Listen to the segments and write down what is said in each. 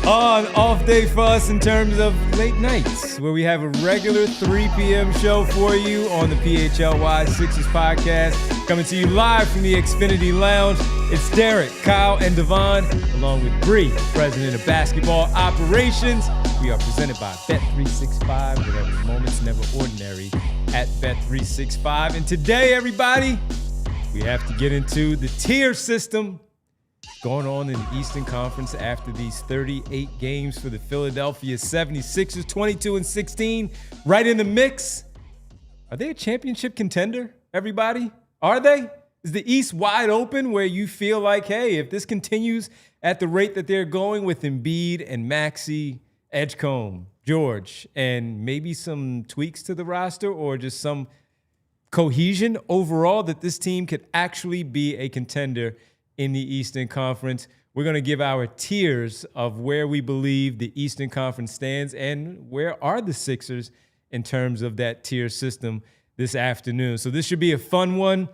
On off day for us in terms of late nights, where we have a regular 3 p.m. show for you on the PHLY Sixers podcast, coming to you live from the Xfinity Lounge. It's Derek, Kyle, and Devon, along with Bree, president of basketball operations. We are presented by Bet365, with every moment's never ordinary at Bet365. And today, everybody, we have to get into the tier system going on in the Eastern Conference after these 38 games for the Philadelphia 76ers, 22-16, right in the mix. Are they a championship contender, everybody? Are they? Is the East wide open where you feel like, hey, if this continues at the rate that they're going with Embiid and Maxey, Edgecombe, George, and maybe some tweaks to the roster or just some cohesion overall, that this team could actually be a contender in the Eastern Conference? We're going to give our tiers of where we believe the Eastern Conference stands and where are the Sixers in terms of that tier system this afternoon. So this should be a fun one.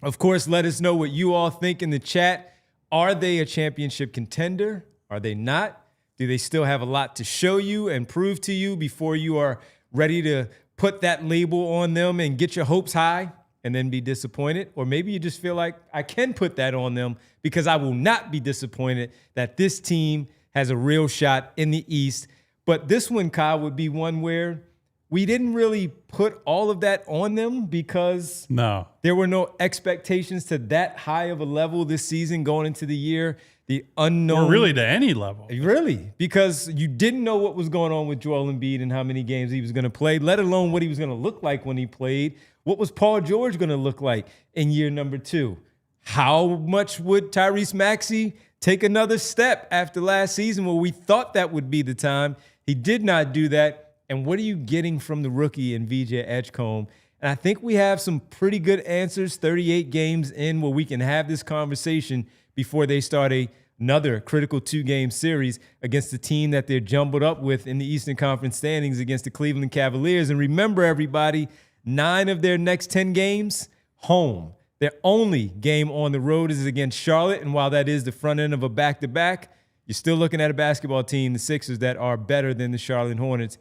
Of course, let us know what you all think in the chat. Are they a championship contender? Are they not? Do they still have a lot to show you and prove to you before you are ready to put that label on them and get your hopes high and then be disappointed? Or maybe you just feel like I can put that on them because I will not be disappointed that this team has a real shot in the East. But this one, Kyle, would be one where we didn't really put all of that on them because there were no expectations to that high of a level this season going into the year. The unknown. Or really to any level. Really, because you didn't know what was going on with Joel Embiid and how many games he was going to play, let alone what he was going to look like when he played. What was Paul George going to look like in year number 2? How much would Tyrese Maxey take another step after last season where we thought that would be the time? He did not do that. And what are you getting from the rookie in VJ Edgecombe? And I think we have some pretty good answers 38 games in where we can have this conversation before they start another critical 2-game series against the team that they're jumbled up with in the Eastern Conference standings against the Cleveland Cavaliers. And remember, everybody, 9 of their next 10 games, home. Their only game on the road is against Charlotte. And while that is the front end of a back-to-back, you're still looking at a basketball team, the Sixers, that are better than the Charlotte Hornets,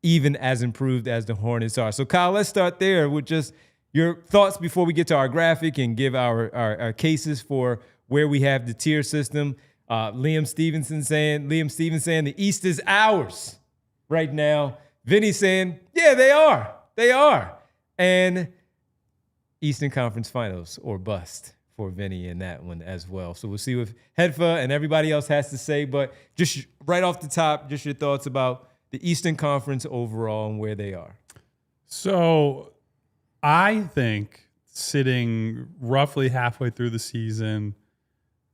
even as improved as the Hornets are. So, Kyle, let's start there with just your thoughts before we get to our graphic and give our cases for where we have the tier system. Liam Stevenson saying the East is ours right now. Vinny saying, yeah, they are. They are. And Eastern Conference Finals or bust for Vinny in that one as well. So we'll see what Hedfa and everybody else has to say. But just right off the top, just your thoughts about the Eastern Conference overall and where they are. So I think sitting roughly halfway through the season,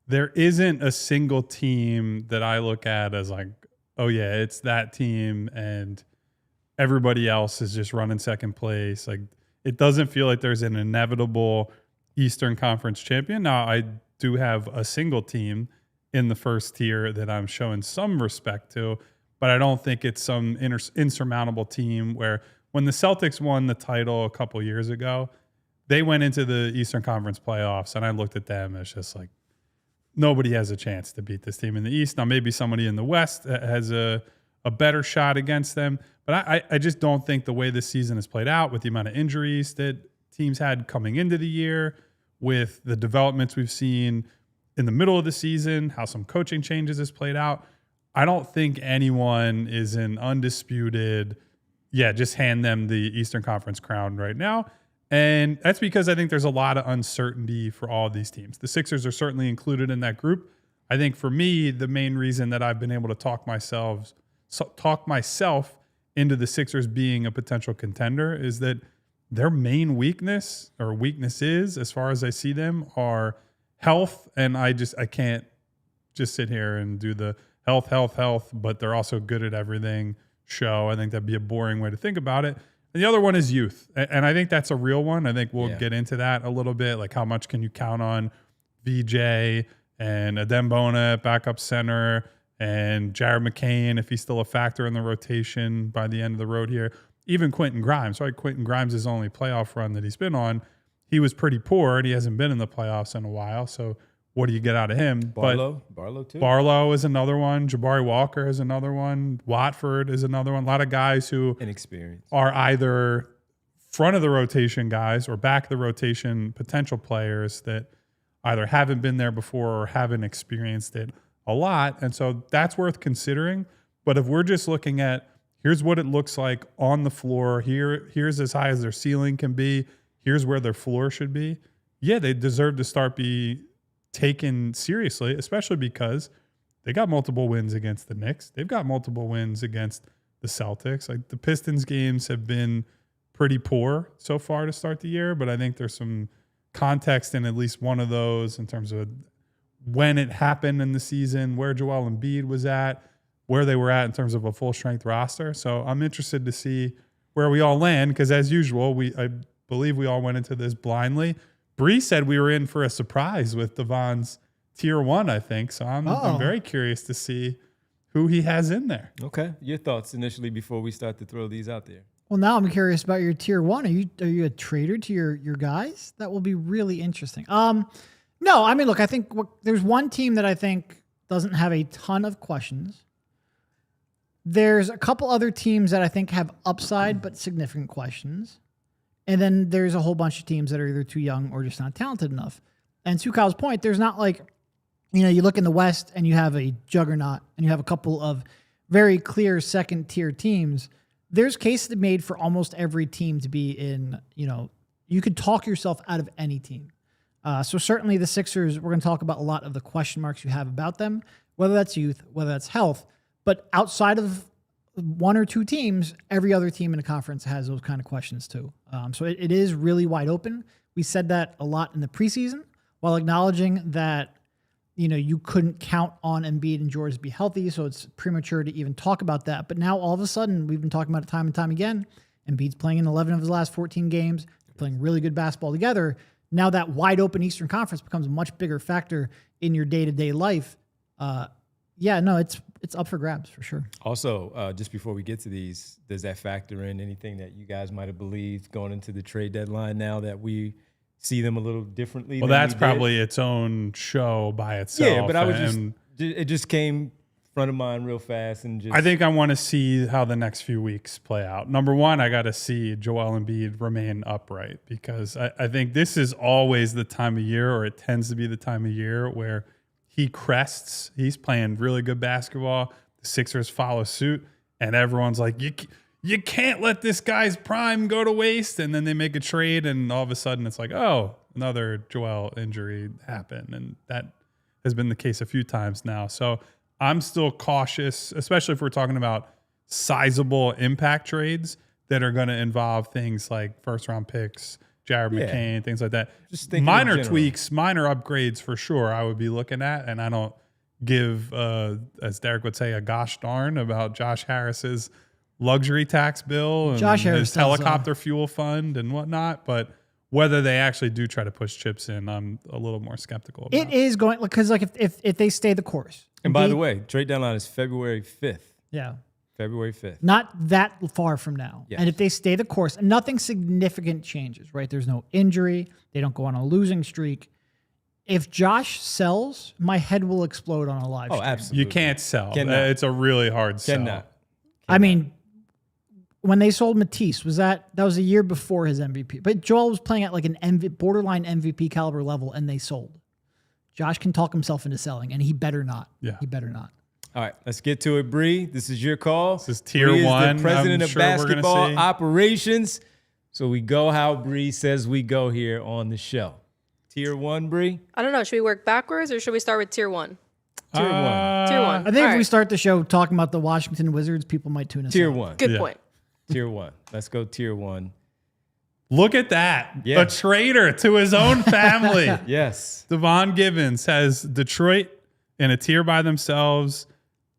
there isn't a single team that I look at as like, oh yeah, it's that team and everybody else is just running second place. Like, it doesn't feel like there's an inevitable Eastern Conference champion. Now, I do have a single team in the first tier that I'm showing some respect to, but I don't think it's some insurmountable team where when the Celtics won the title a couple years ago, they went into the Eastern Conference playoffs, and I looked at them as just like, nobody has a chance to beat this team in the East. Now, maybe somebody in the West has a better shot against them, but I just don't think the way this season has played out with the amount of injuries that teams had coming into the year, with the developments we've seen in the middle of the season, how some coaching changes has played out, I don't think anyone is an undisputed, just hand them the Eastern Conference crown right now. And that's because I think there's a lot of uncertainty for all of these teams. The Sixers are certainly included in that group. I think for me, the main reason that I've been able to talk myself into the Sixers being a potential contender is that their main weaknesses, as far as I see them, are health. And I can't just sit here and do the health, but they're also good at everything show. I think that'd be a boring way to think about it. And the other one is youth. And I think that's a real one. I think we'll get into that a little bit. Like, how much can you count on VJ and Adembona at backup center and Jared McCain, if he's still a factor in the rotation by the end of the road here. Even Quentin Grimes, right? Quentin Grimes' only playoff run that he's been on, he was pretty poor, and he hasn't been in the playoffs in a while. So what do you get out of him? Barlow too. Barlow is another one. Jabari Walker is another one. Watford is another one. A lot of guys who inexperienced are either front of the rotation guys or back of the rotation potential players that either haven't been there before or haven't experienced it a lot. And so that's worth considering. But if we're just looking at here's what it looks like on the floor, here's as high as their ceiling can be, here's where their floor should be, yeah, they deserve to start be taken seriously, especially because they got multiple wins against the Knicks. They've got multiple wins against the Celtics. Like the Pistons games have been pretty poor so far to start the year, but I think there's some context in at least one of those in terms of when it happened in the season, where Joel Embiid was at, where they were at in terms of a full strength roster. So I'm interested to see where we all land because as usual, I believe we all went into this blindly. Bree said we were in for a surprise with Devon's tier 1, I think. So I'm very curious to see who he has in there. Okay. Your thoughts initially before we start to throw these out there. Well, now I'm curious about your tier 1. Are you a trader to your guys? That will be really interesting. No, I mean, look, I think there's one team that I think doesn't have a ton of questions. There's a couple other teams that I think have upside but significant questions. And then there's a whole bunch of teams that are either too young or just not talented enough. And to Kyle's point, there's not like, you look in the West and you have a juggernaut and you have a couple of very clear second-tier teams. There's cases made for almost every team to be in, you could talk yourself out of any team. So certainly the Sixers, we're going to talk about a lot of the question marks you have about them, whether that's youth, whether that's health. But outside of one or two teams, every other team in the conference has those kind of questions too. So it is really wide open. We said that a lot in the preseason while acknowledging that, you couldn't count on Embiid and George to be healthy. So it's premature to even talk about that. But now all of a sudden, we've been talking about it time and time again. Embiid's playing in 11 of his last 14 games. They're playing really good basketball together. Now that wide open Eastern Conference becomes a much bigger factor in your day-to-day life. It's up for grabs for sure. Also, just before we get to these, does that factor in anything that you guys might have believed going into the trade deadline now that we see them a little differently? Well, that's probably its own show by itself. Yeah, but it just came front of mind real fast. I think I want to see how the next few weeks play out. Number one, I got to see Joel Embiid remain upright because I think this is always the time of year, or it tends to be the time of year where he crests. He's playing really good basketball. The Sixers follow suit, and everyone's like, you can't let this guy's prime go to waste. And then they make a trade, and all of a sudden it's like, oh, another Joel injury happened. And that has been the case a few times now. So I'm still cautious, especially if we're talking about sizable impact trades that are going to involve things like first-round picks, Jared McCain, things like that. Just minor tweaks, minor upgrades for sure I would be looking at. And I don't give, as Derek would say, a gosh darn about Josh Harris's luxury tax bill and his helicopter fuel fund and whatnot. But whether they actually do try to push chips in, I'm a little more skeptical about. It is going, because if they stay the course. And by the way, trade deadline is February 5th. Yeah. February 5th. Not that far from now. Yes. And if they stay the course, and nothing significant changes, right? There's no injury. They don't go on a losing streak. If Josh sells, my head will explode on a live stream. Absolutely. You can't sell. It's a really hard sell. Cannot. I mean, when they sold Matisse, that was a year before his MVP. But Joel was playing at like an borderline MVP caliber level, and they sold. Josh can talk himself into selling, and he better not. Yeah. He better not. All right, let's get to it, Bree. This is your call. This is tier Bree 1. Is the president of basketball see. operations. So we go how Bree says we go here on the show. Tier 1, Bree? I don't know. Should we work backwards or should we start with tier 1? Tier 1. Tier 1. I think if we start the show talking about the Washington Wizards, people might tune us Tier out. 1. Good point. Tier 1. Let's go tier 1. Look at that. Yeah. A traitor to his own family. Yes. Devon Givens has Detroit in a tier by themselves.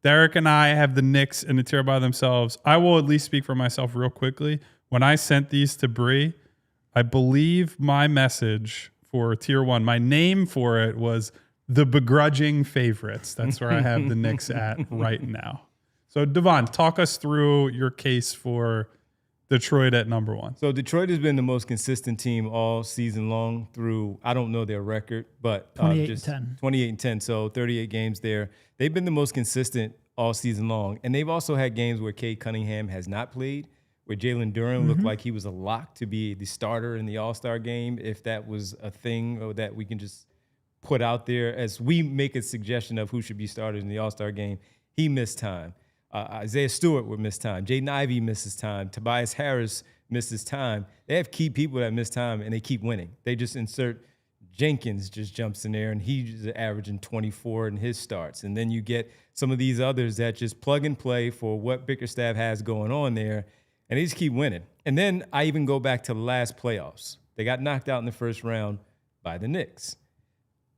Derek and I have the Knicks in a tier by themselves. I will at least speak for myself real quickly. When I sent these to Bree, I believe my message for tier 1, my name for it was the begrudging favorites. That's where I have the Knicks at right now. So Devon, talk us through your case for Detroit at number 1. So Detroit has been the most consistent team all season long through, I don't know their record, but 28-10. 28-10, so 38 games there. They've been the most consistent all season long. And they've also had games where Cade Cunningham has not played, where Jalen Duren looked like he was a lock to be the starter in the All-Star game, if that was a thing or that we can just put out there as we make a suggestion of who should be started in the All-Star game. He missed time. Isaiah Stewart would miss time. Jaden Ivey misses time. Tobias Harris misses time. They have key people that miss time, and they keep winning. They just insert Jenkins just jumps in there, and he's averaging 24 in his starts. And then you get some of these others that just plug and play for what Bickerstaff has going on there, and they just keep winning. And then I even go back to the last playoffs. They got knocked out in the first round by the Knicks.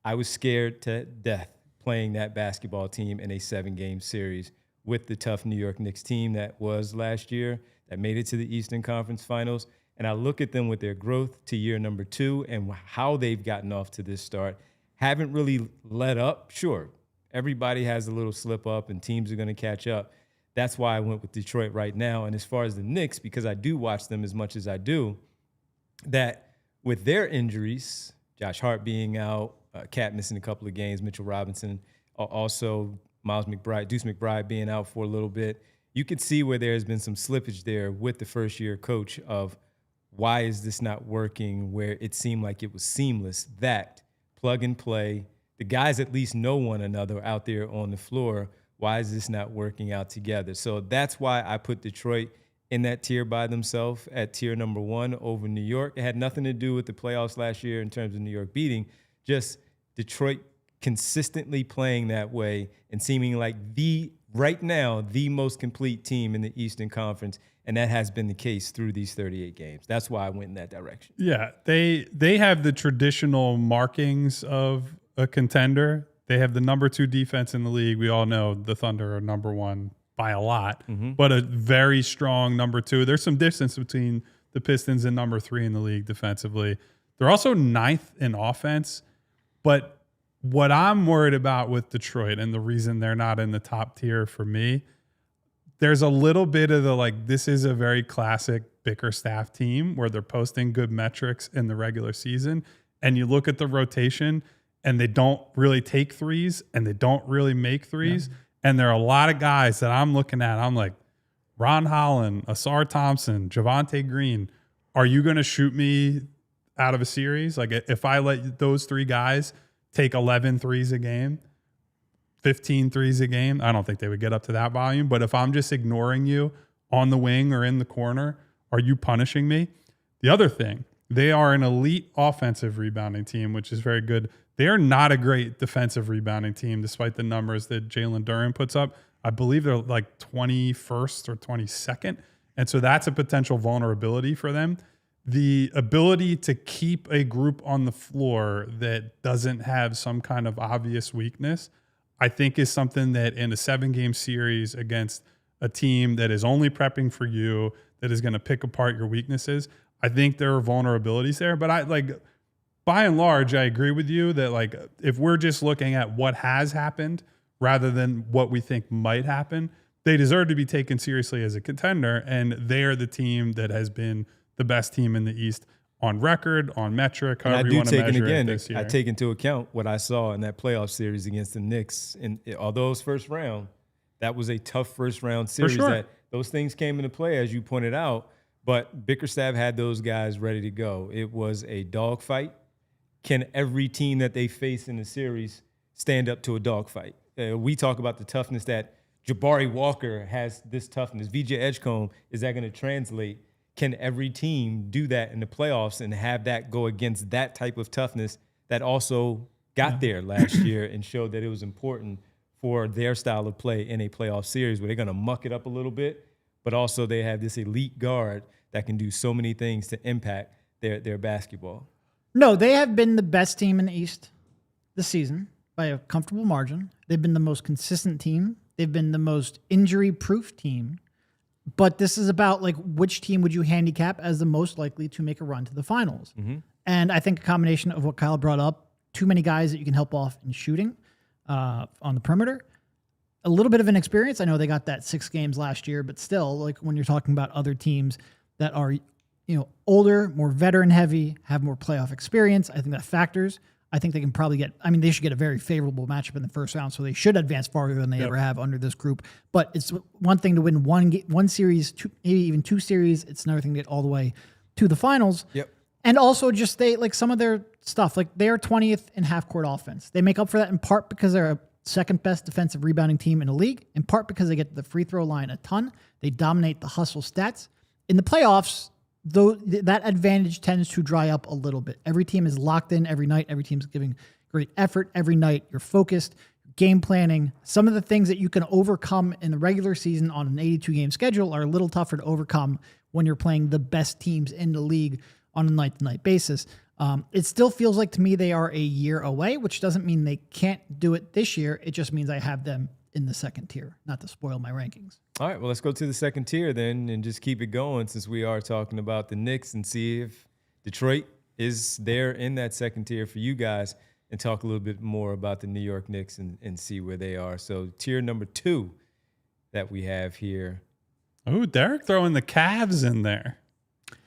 I was scared to death playing that basketball team in a 7-game series with the tough New York Knicks team that was last year, that made it to the Eastern Conference Finals. And I look at them with their growth to year number 2 and how they've gotten off to this start. Haven't really let up. Sure, everybody has a little slip up and teams are going to catch up. That's why I went with Detroit right now. And as far as the Knicks, because I do watch them as much as I do, that with their injuries, Josh Hart being out, Cat missing a couple of games, Mitchell Robinson, also Miles McBride, Deuce McBride being out for a little bit, you could see where there has been some slippage there with the first-year coach of why is this not working where it seemed like it was seamless, that plug and play, the guys at least know one another out there on the floor. Why is this not working out together? So that's why I put Detroit in that tier by themselves at tier number 1 over New York. It had nothing to do with the playoffs last year in terms of New York beating, just Detroit consistently playing that way and seeming like right now, the most complete team in the Eastern Conference, and that has been the case through these 38 games. That's why I went in that direction. Yeah, they have the traditional markings of a contender. They have the number 2 defense in the league. We all know the Thunder are number 1 by a lot, but a very strong number 2. There's some distance between the Pistons and number 3 in the league defensively. They're also 9th in offense, but what I'm worried about with Detroit and the reason they're not in the top tier for me, there's a little bit of this is a very classic Bickerstaff team where they're posting good metrics in the regular season. And you look at the rotation and they don't really take threes and they don't really make threes. Yeah. And there are a lot of guys that I'm looking at. I'm like, Ron Holland, Asar Thompson, Javonte Green, are you going to shoot me out of a series? Like if I let those 3 guys take 11 threes a game, 15 threes a game, I don't think they would get up to that volume. But if I'm just ignoring you on the wing or in the corner, are you punishing me? The other thing, they are an elite offensive rebounding team, which is very good. They are not a great defensive rebounding team, despite the numbers that Jalen Duren puts up. I believe they're like 21st or 22nd. And so that's a potential vulnerability for them. The ability to keep a group on the floor that doesn't have some kind of obvious weakness, I think is something that in a 7-game series against a team that is only prepping for you, that is going to pick apart your weaknesses, I think there are vulnerabilities there. But by and large, I agree with you that if we're just looking at what has happened rather than what we think might happen, they deserve to be taken seriously as a contender. And they are the team that has been the best team in the East on record, on metric, however you want to measure it this year. I take into account what I saw in that playoff series against the Knicks. And although it's first round, that was a tough first round series. For sure. That those things came into play, as you pointed out. But Bickerstaff had those guys ready to go. It was a dogfight. Can every team that they face in the series stand up to a dogfight? We talk about the toughness that Jabari Walker has, this toughness. VJ Edgecombe, is that going to translate? Can every team do that in the playoffs and have that go against that type of toughness that also got there last year and showed that it was important for their style of play in a playoff series where they're going to muck it up a little bit, but also they have this elite guard that can do so many things to impact their basketball? No, they have been the best team in the East this season by a comfortable margin. They've been the most consistent team. They've been the most injury-proof team. But this is about which team would you handicap as the most likely to make a run to the finals? Mm-hmm. And I think a combination of what Kyle brought up, too many guys that you can help off in shooting on the perimeter, a little bit of inexperience. I know they got that 6 games last year, but still, when you're talking about other teams that are, older, more veteran heavy, have more playoff experience. I think that factors. I think they can probably they should get a very favorable matchup in the first round, so they should advance farther than they ever have under this group. But it's one thing to win one series, maybe even 2 series. It's another thing to get all the way to the finals. Yep. And also just some of their stuff, like they are 20th in half-court offense. They make up for that in part because they're a second-best defensive rebounding team in the league, in part because they get to the free throw line a ton. They dominate the hustle stats. In the playoffs, though, that advantage tends to dry up a little bit. Every team is locked in every night. Every team's giving great effort every night. You're focused, game planning. Some of the things that you can overcome in the regular season on an 82-game schedule are a little tougher to overcome when you're playing the best teams in the league on a night-to-night basis. It still feels like to me they are a year away, which doesn't mean they can't do it this year. It just means I have them in the second tier, not to spoil my rankings. All right, well, let's go to the second tier then and just keep it going since we are talking about the Knicks and see if Detroit is there in that second tier for you guys and talk a little bit more about the New York Knicks and see where they are. So tier number 2 that we have here. Oh, Derek throwing the Cavs in there.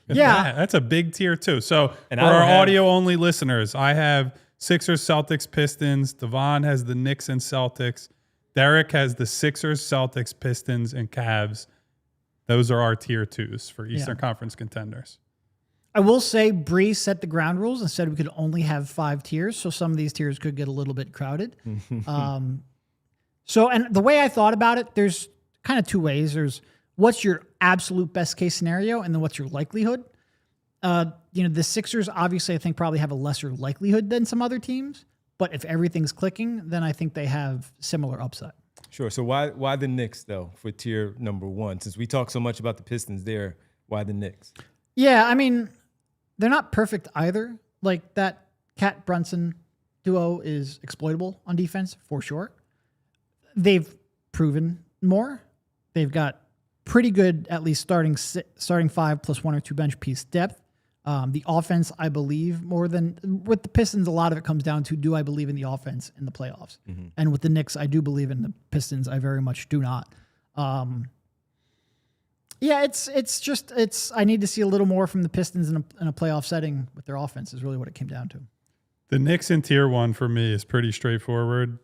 Yeah. That's a big tier too. So And for I don't our have- audio-only listeners, I have Sixers, Celtics, Pistons. Devon has the Knicks and Celtics. Derek has the Sixers, Celtics, Pistons, and Cavs. Those are our tier 2s for Eastern Conference contenders. I will say Bree set the ground rules and said we could only have 5 tiers, so some of these tiers could get a little bit crowded. And the way I thought about it, there's kind of 2 ways. There's what's your absolute best case scenario, and then what's your likelihood. The Sixers obviously I think probably have a lesser likelihood than some other teams, but if everything's clicking, then I think they have similar upside. Sure. So why the Knicks, though, for tier number 1? Since we talk so much about the Pistons there, why the Knicks? Yeah, I mean, they're not perfect either. Like that Cat Brunson duo is exploitable on defense for sure. They've proven more. They've got pretty good, at least starting 5 plus 1 or 2 bench piece depth. The offense, I believe, more than with the Pistons, a lot of it comes down to, do I believe in the offense in the playoffs? Mm-hmm. And with the Knicks, I do believe in the Pistons. I very much do not. I need to see a little more from the Pistons in a playoff setting with their offense is really what it came down to. The Knicks in tier 1 for me is pretty straightforward.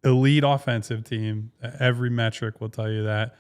Elite offensive team. Every metric will tell you that.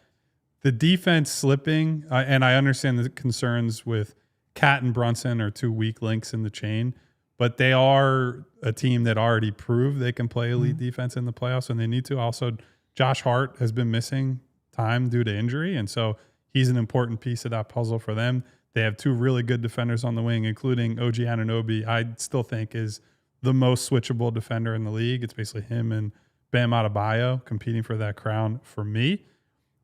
The defense slipping, and I understand the concerns with Cat and Brunson are 2 weak links in the chain, but they are a team that already proved they can play elite defense in the playoffs, and they need to. Also, Josh Hart has been missing time due to injury, and so he's an important piece of that puzzle for them. They have 2 really good defenders on the wing, including OG Anunoby, I still think is the most switchable defender in the league. It's basically him and Bam Adebayo competing for that crown for me.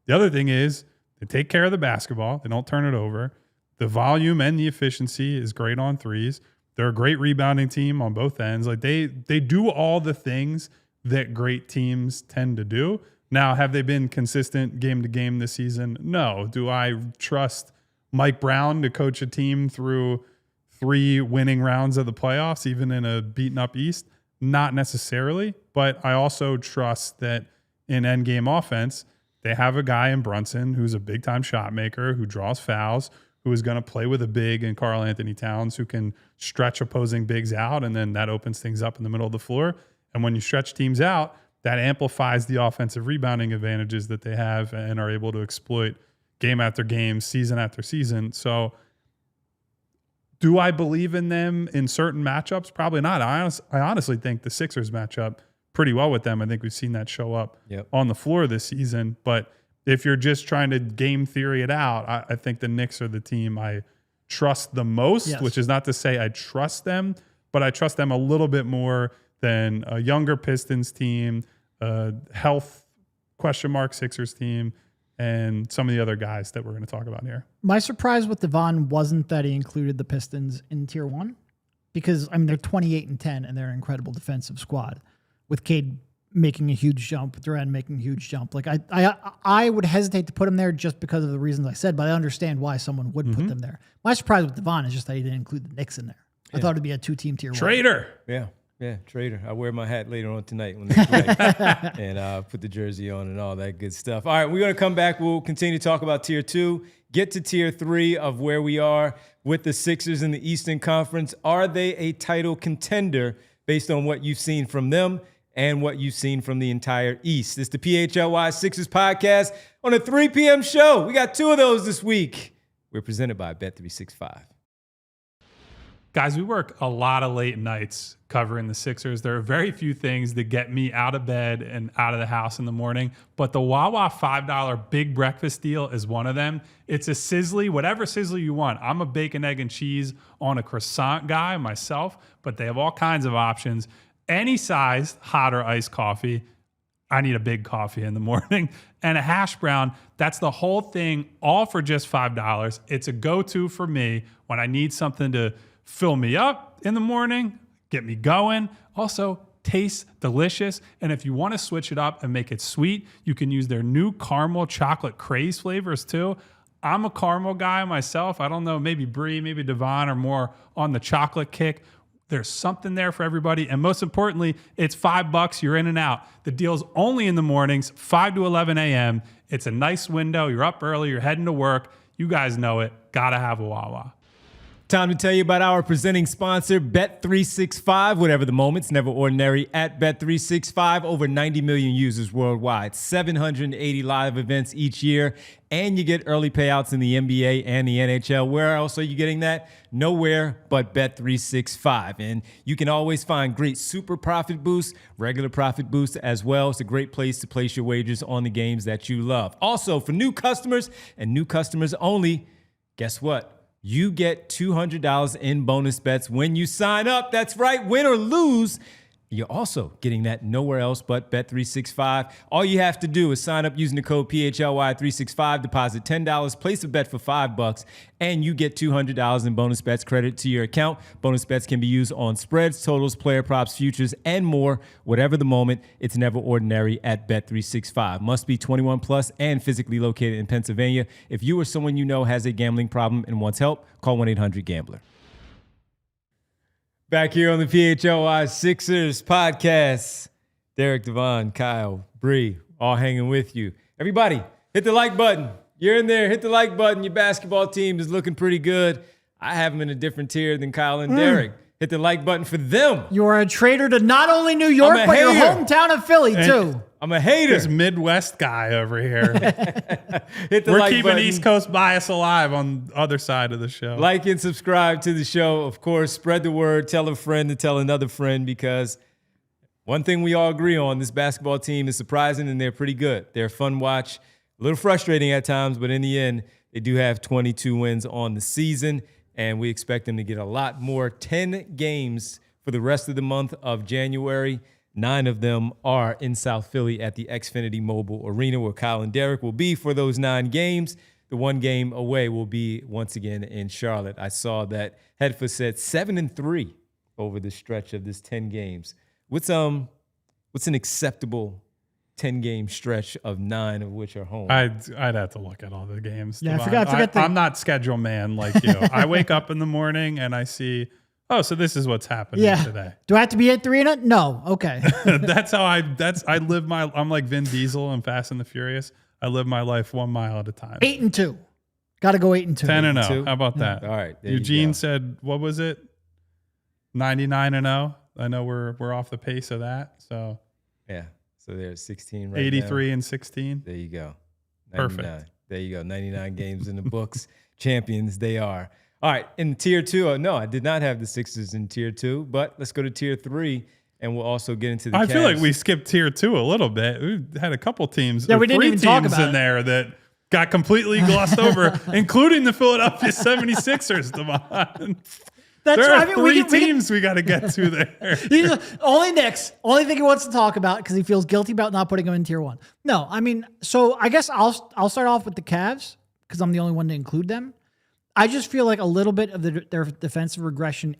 The other thing is they take care of the basketball. They don't turn it over. The volume and the efficiency is great on threes. They're a great rebounding team on both ends. Like they do all the things that great teams tend to do. Now, have they been consistent game to game this season? No. Do I trust Mike Brown to coach a team through 3 winning rounds of the playoffs, even in a beaten up East? Not necessarily, but I also trust that in endgame offense, they have a guy in Brunson who's a big-time shot maker, who draws fouls, who is going to play with a big in Karl Anthony Towns, who can stretch opposing bigs out, and then that opens things up in the middle of the floor. And when you stretch teams out, that amplifies the offensive rebounding advantages that they have and are able to exploit game after game, season after season. So do I believe in them in certain matchups? Probably not. I honestly think the Sixers match up pretty well with them. I think we've seen that show up on the floor this season. But if you're just trying to game theory it out, I think the Knicks are the team I trust the most, which is not to say I trust them, but I trust them a little bit more than a younger Pistons team, health question mark Sixers team, and some of the other guys that we're going to talk about here. My surprise with Devon wasn't that he included the Pistons in tier 1, because they're 28-10 and they're an incredible defensive squad with Cade making a huge jump, Durant making a huge jump. Like I would hesitate to put him there just because of the reasons I said, but I understand why someone would put them there. My surprise with Devon is just that he didn't include the Knicks in there. I thought it'd be a 2-team tier 1. Traitor. Yeah. Yeah, trader. I wear my hat later on tonight when they play and put the jersey on and all that good stuff. All right, we're going to come back. We'll continue to talk about Tier 2, get to Tier 3 of where we are with the Sixers in the Eastern Conference. Are they a title contender based on what you've seen from them and what you've seen from the entire East? It's the PHLY Sixers podcast on a 3 p.m. show. We got 2 of those this week. We're presented by Bet365. Guys, we work a lot of late nights covering the Sixers. There are very few things that get me out of bed and out of the house in the morning, but the Wawa $5 big breakfast deal is one of them. It's a sizzly, whatever sizzle you want. I'm a bacon, egg, and cheese on a croissant guy myself, but they have all kinds of options. Any size, hot or iced coffee. I need a big coffee in the morning. And a hash brown. That's the whole thing, all for just $5. It's a go-to for me when I need something to fill me up in the morning, get me going. Also, tastes delicious. And if you want to switch it up and make it sweet, you can use their new caramel chocolate craze flavors too. I'm a caramel guy myself. I don't know, maybe Bree, maybe Devon are more on the chocolate kick. There's something there for everybody. And most importantly, it's $5. You're in and out. The deal's only in the mornings, 5 to 11 a.m. It's a nice window. You're up early. You're heading to work. You guys know it. Gotta have a Wawa. Time to tell you about our presenting sponsor, Bet365. Whatever the moment's never ordinary at Bet365. Over 90 million users worldwide, 780 live events each year, and you get early payouts in the NBA and the NHL. Where else are you getting that? Nowhere but Bet365. And you can always find great super profit boosts, regular profit boosts as well. It's a great place to place your wagers on the games that you love. Also, for new customers and new customers only, guess what? You get $200 in bonus bets when you sign up. That's right, win or lose. You're also getting that nowhere else but Bet365. All you have to do is sign up using the code PHLY365, deposit $10, place a bet for $5, and you get $200 in bonus bets credit to your account. Bonus bets can be used on spreads, totals, player props, futures, and more. Whatever the moment, it's never ordinary at Bet365. Must be 21 plus and physically located in Pennsylvania. If you or someone you know has a gambling problem and wants help, call 1-800-GAMBLER. Back here on the PHLY Sixers podcast, Derek, Devon, Kyle, Bree, all hanging with you. Everybody, hit the like button. You're in there, hit the like button. Your basketball team is looking pretty good. I have them in a different tier than Kyle and Derek. Hit the like button for them. You are a traitor to not only New York, but your hometown of Philly, too. I'm a hater. This Midwest guy over here. Hit the We're like keeping button. East Coast bias alive on the other side of the show. Like and subscribe to the show. Of course, spread the word. Tell a friend to tell another friend, because one thing we all agree on, this basketball team is surprising and they're pretty good. They're a fun watch. A little frustrating at times, but in the end, they do have 22 wins on the season, and we expect them to get a lot more. 10 games for the rest of the month of January. 9 of them are in South Philly at the Xfinity Mobile Arena, where Kyle and Derek will be for those 9 games. The 1 game away will be once again in Charlotte. I saw that Headfoot said 7-3 over the stretch of this 10 games. What's an acceptable 10-game stretch of 9 of which are home? I'd have to look at all the games. Yeah, Devon. I forgot I'm not schedule man like you. I wake up in the morning and I see, oh, so this is what's happening today. Do I have to be at 3 and no? Okay. That's how I live I'm like Vin Diesel in Fast and the Furious. I live my life 1 mile at a time. 8-2. Got to go 8-2. 10-0. How about that? All right. Eugene said, what was it? 99-0. I know we're off the pace of that. So yeah. So they're 16 right 83 now. and 16. There you go. 99. Perfect. There you go. 99 games in the books. Champions they are. All right. In Tier 2, no, I did not have the Sixers in Tier 2, but let's go to Tier 3, and we'll also get into the I feel Cavs. like we skipped Tier 2 a little bit. We had a couple teams. Yeah, we didn't 3 even talk teams about in it. there that got completely glossed over, including the Philadelphia 76ers, Devon. That's There are I mean, 3 teams we got to get to there. He's only Knicks. Only thing he wants to talk about because he feels guilty about not putting him in Tier 1. No, I mean, so I guess I'll start off with the Cavs because I'm the only one to include them. I just feel like a little bit of their defensive regression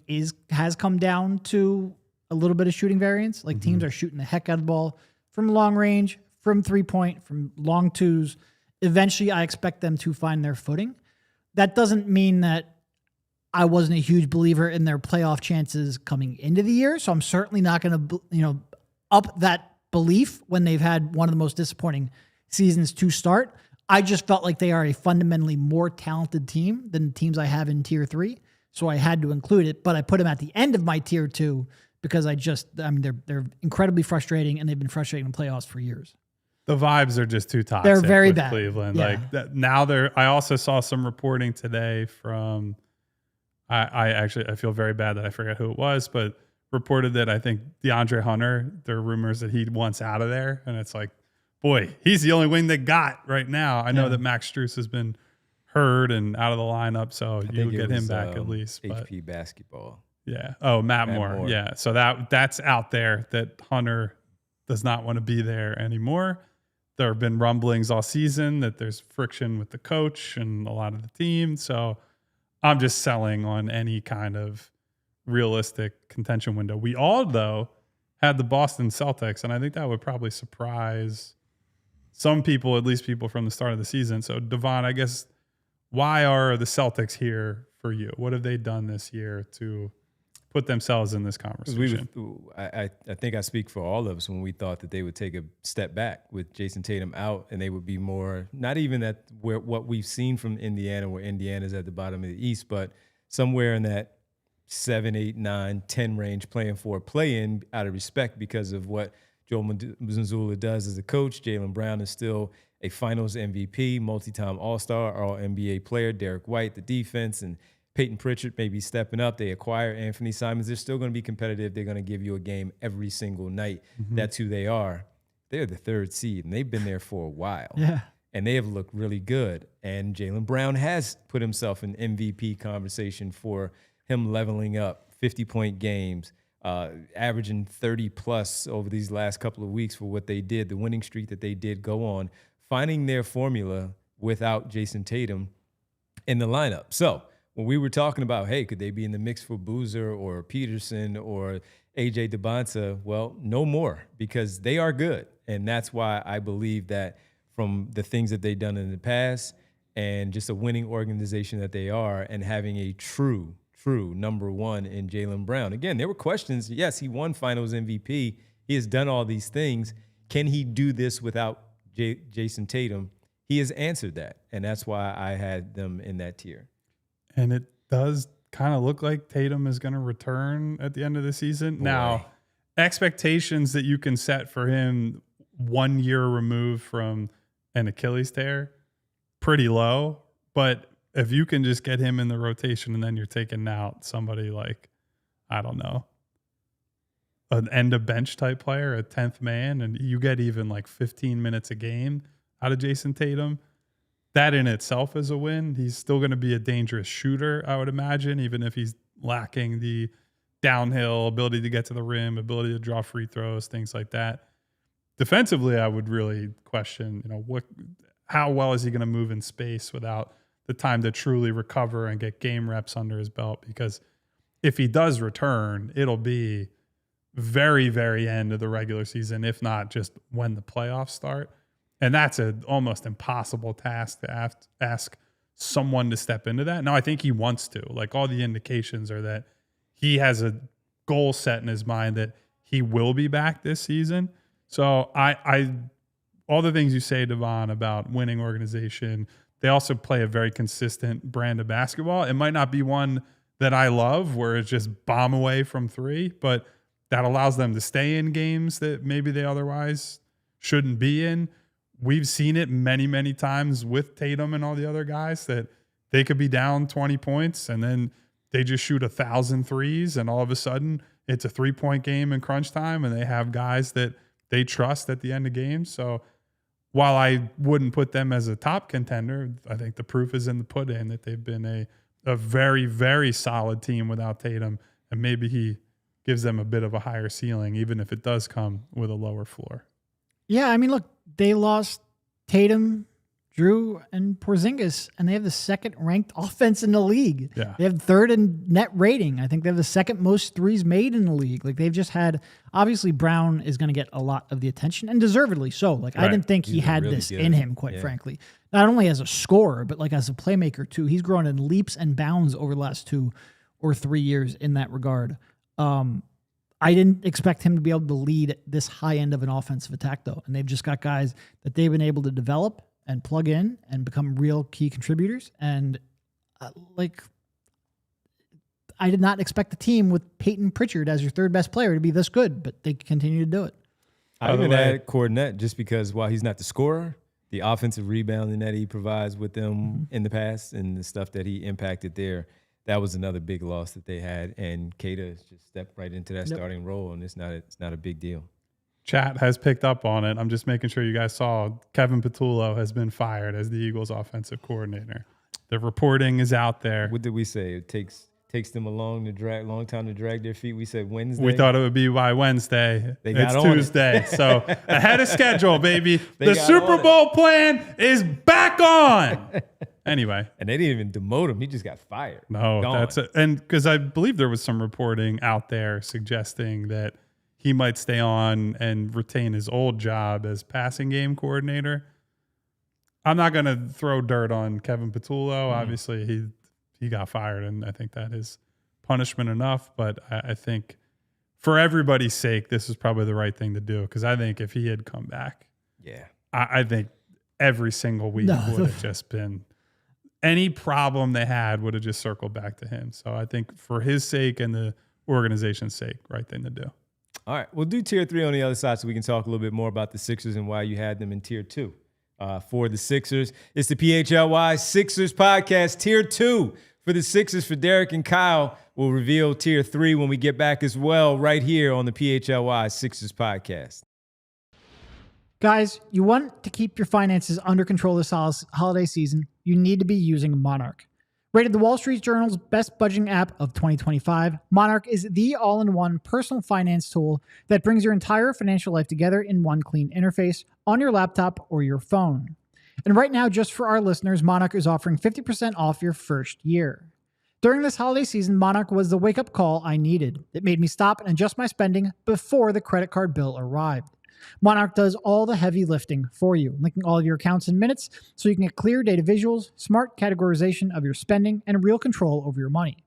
has come down to a little bit of shooting variance. Like teams are shooting the heck out of the ball from long range, from 3-point, from long twos. Eventually, I expect them to find their footing. That doesn't mean that I wasn't a huge believer in their playoff chances coming into the year. So I'm certainly not going to, up that belief when they've had one of the most disappointing seasons to start. I just felt like they are a fundamentally more talented team than the teams I have in tier 3. So I had to include it, but I put them at the end of my tier 2 because they're incredibly frustrating and they've been frustrating in playoffs for years. The vibes are just too toxic. They're very with bad. Cleveland. Yeah. Like that, now I also saw some reporting today from, I feel very bad that I forgot who it was, but reported that I think DeAndre Hunter, there are rumors that he wants out of there. And it's like, boy, he's the only wing they got right now. I know that Max Strus has been hurt and out of the lineup, so you'll get him back at least. HP basketball. Yeah. Oh, Matt Moore. Yeah. So that's out there that Hunter does not want to be there anymore. There have been rumblings all season that there's friction with the coach and a lot of the team. So I'm just selling on any kind of realistic contention window. We all, though, had the Boston Celtics, and I think that would probably surprise some people, at least people from the start of the season. So, Devon, I guess, why are the Celtics here for you? What have they done this year to put themselves in this conversation? I think I speak for all of us when we thought that they would take a step back with Jason Tatum out, and they would be more, not even at what we've seen from Indiana, where Indiana's at the bottom of the East, but somewhere in that 7, 8, 9, 10 range, playing for a play-in out of respect because of what Joel Mazzulla does as a coach. Jaylen Brown is still a Finals MVP, multi-time All-Star, All-NBA player. Derek White, the defense, and Peyton Pritchard may be stepping up. They acquire Anthony Simons. They're still going to be competitive. They're going to give you a game every single night. Mm-hmm. That's who they are. They're the 3rd seed, and they've been there for a while. Yeah. And they have looked really good. And Jaylen Brown has put himself in MVP conversation for him leveling up, 50-point games, averaging 30-plus over these last couple of weeks for what they did, the winning streak that they did go on, finding their formula without Jason Tatum in the lineup. So when we were talking about, hey, could they be in the mix for Boozer or Peterson or A.J. DeBonta? Well, no more, because they are good. And that's why I believe that from the things that they've done in the past and just a winning organization that they are, and having a true number one in Jaylen Brown. Again, there were questions. Yes, he won Finals MVP. He has done all these things. Can he do this without Jason Tatum? He has answered that, and that's why I had them in that tier. And it does kind of look like Tatum is going to return at the end of the season. Boy. Now, expectations that you can set for him 1 year removed from an Achilles tear, pretty low, but if you can just get him in the rotation and then you're taking out somebody like, I don't know, an end of bench type player, a 10th man, and you get even like 15 minutes a game out of Jason Tatum, that in itself is a win. He's still going to be a dangerous shooter, I would imagine, even if he's lacking the downhill ability to get to the rim, ability to draw free throws, things like that. Defensively, I would really question, how well is he going to move in space without the time to truly recover and get game reps under his belt? Because if he does return, it'll be very, very end of the regular season, if not just when the playoffs start. And that's an almost impossible task to ask someone to step into that. Now, I think he wants to. Like, all the indications are that he has a goal set in his mind that he will be back this season. So I all the things you say, Devon, about winning organization, they also play a very consistent brand of basketball. It might not be one that I love, where it's just bomb away from three, but that allows them to stay in games that maybe they otherwise shouldn't be in. We've seen it many, many times with Tatum and all the other guys that they could be down 20 points and then they just shoot 1,000 threes, and all of a sudden it's a 3-point game in crunch time, and they have guys that they trust at the end of games. So while I wouldn't put them as a top contender, I think the proof is in the pudding that they've been a very, very solid team without Tatum, and maybe he gives them a bit of a higher ceiling, even if it does come with a lower floor. Yeah, I mean, look, they lost Tatum, Drew and Porzingis, and they have the second ranked offense in the league. Yeah. They have third in net rating. I think they have the second most threes made in the league. Like they've just had, obviously Brown is going to get a lot of the attention and deservedly so. Like I didn't think he had really this good. in him, quite frankly. Not only as a scorer, but like as a playmaker too. He's grown in leaps and bounds over the last 2 or 3 years in that regard. I didn't expect him to be able to lead this high end of an offensive attack though. And they've just got guys that they've been able to develop and plug in and become real key contributors. And I did not expect the team with Peyton Pritchard as your third best player to be this good, but they continue to do it. I even add Cornette just because while he's not the scorer, the offensive rebounding that he provides with them in the past and the stuff that he impacted there, that was another big loss that they had. And Keita just stepped right into that starting role, and it's not a big deal. Chat has picked up on it. I'm just making sure you guys saw Kevin Patullo has been fired as the Eagles offensive coordinator. The reporting is out there. What did we say? It takes them a long time to drag their feet. We said Wednesday. We thought it would be by Wednesday. It's Tuesday. So ahead of schedule, baby. The Super Bowl plan is back on. Anyway. And they didn't even demote him. He just got fired. No, that's it. And because I believe there was some reporting out there suggesting that he might stay on and retain his old job as passing game coordinator. I'm not going to throw dirt on Kevin Patullo. Obviously, he got fired, and I think that is punishment enough. But I think for everybody's sake, this is probably the right thing to do, because I think if he had come back, I think every single week would have just been any problem they had would have just circled back to him. So I think for his sake and the organization's sake, right thing to do. All right, we'll do tier 3 on the other side so we can talk a little bit more about the Sixers and why you had them in tier 2. For the Sixers, it's the PHLY Sixers podcast. Tier 2 for the Sixers for Derek and Kyle. We'll reveal tier 3 when we get back as well, right here on the PHLY Sixers podcast. Guys, you want to keep your finances under control this holiday season, you need to be using Monarch. Rated the Wall Street Journal's best budgeting app of 2025, Monarch is the all-in-one personal finance tool that brings your entire financial life together in one clean interface on your laptop or your phone. And right now, just for our listeners, Monarch is offering 50% off your first year. During this holiday season, Monarch was the wake-up call I needed. It made me stop and adjust my spending before the credit card bill arrived. Monarch does all the heavy lifting for you, linking all of your accounts in minutes so you can get clear data visuals, smart categorization of your spending, and real control over your money.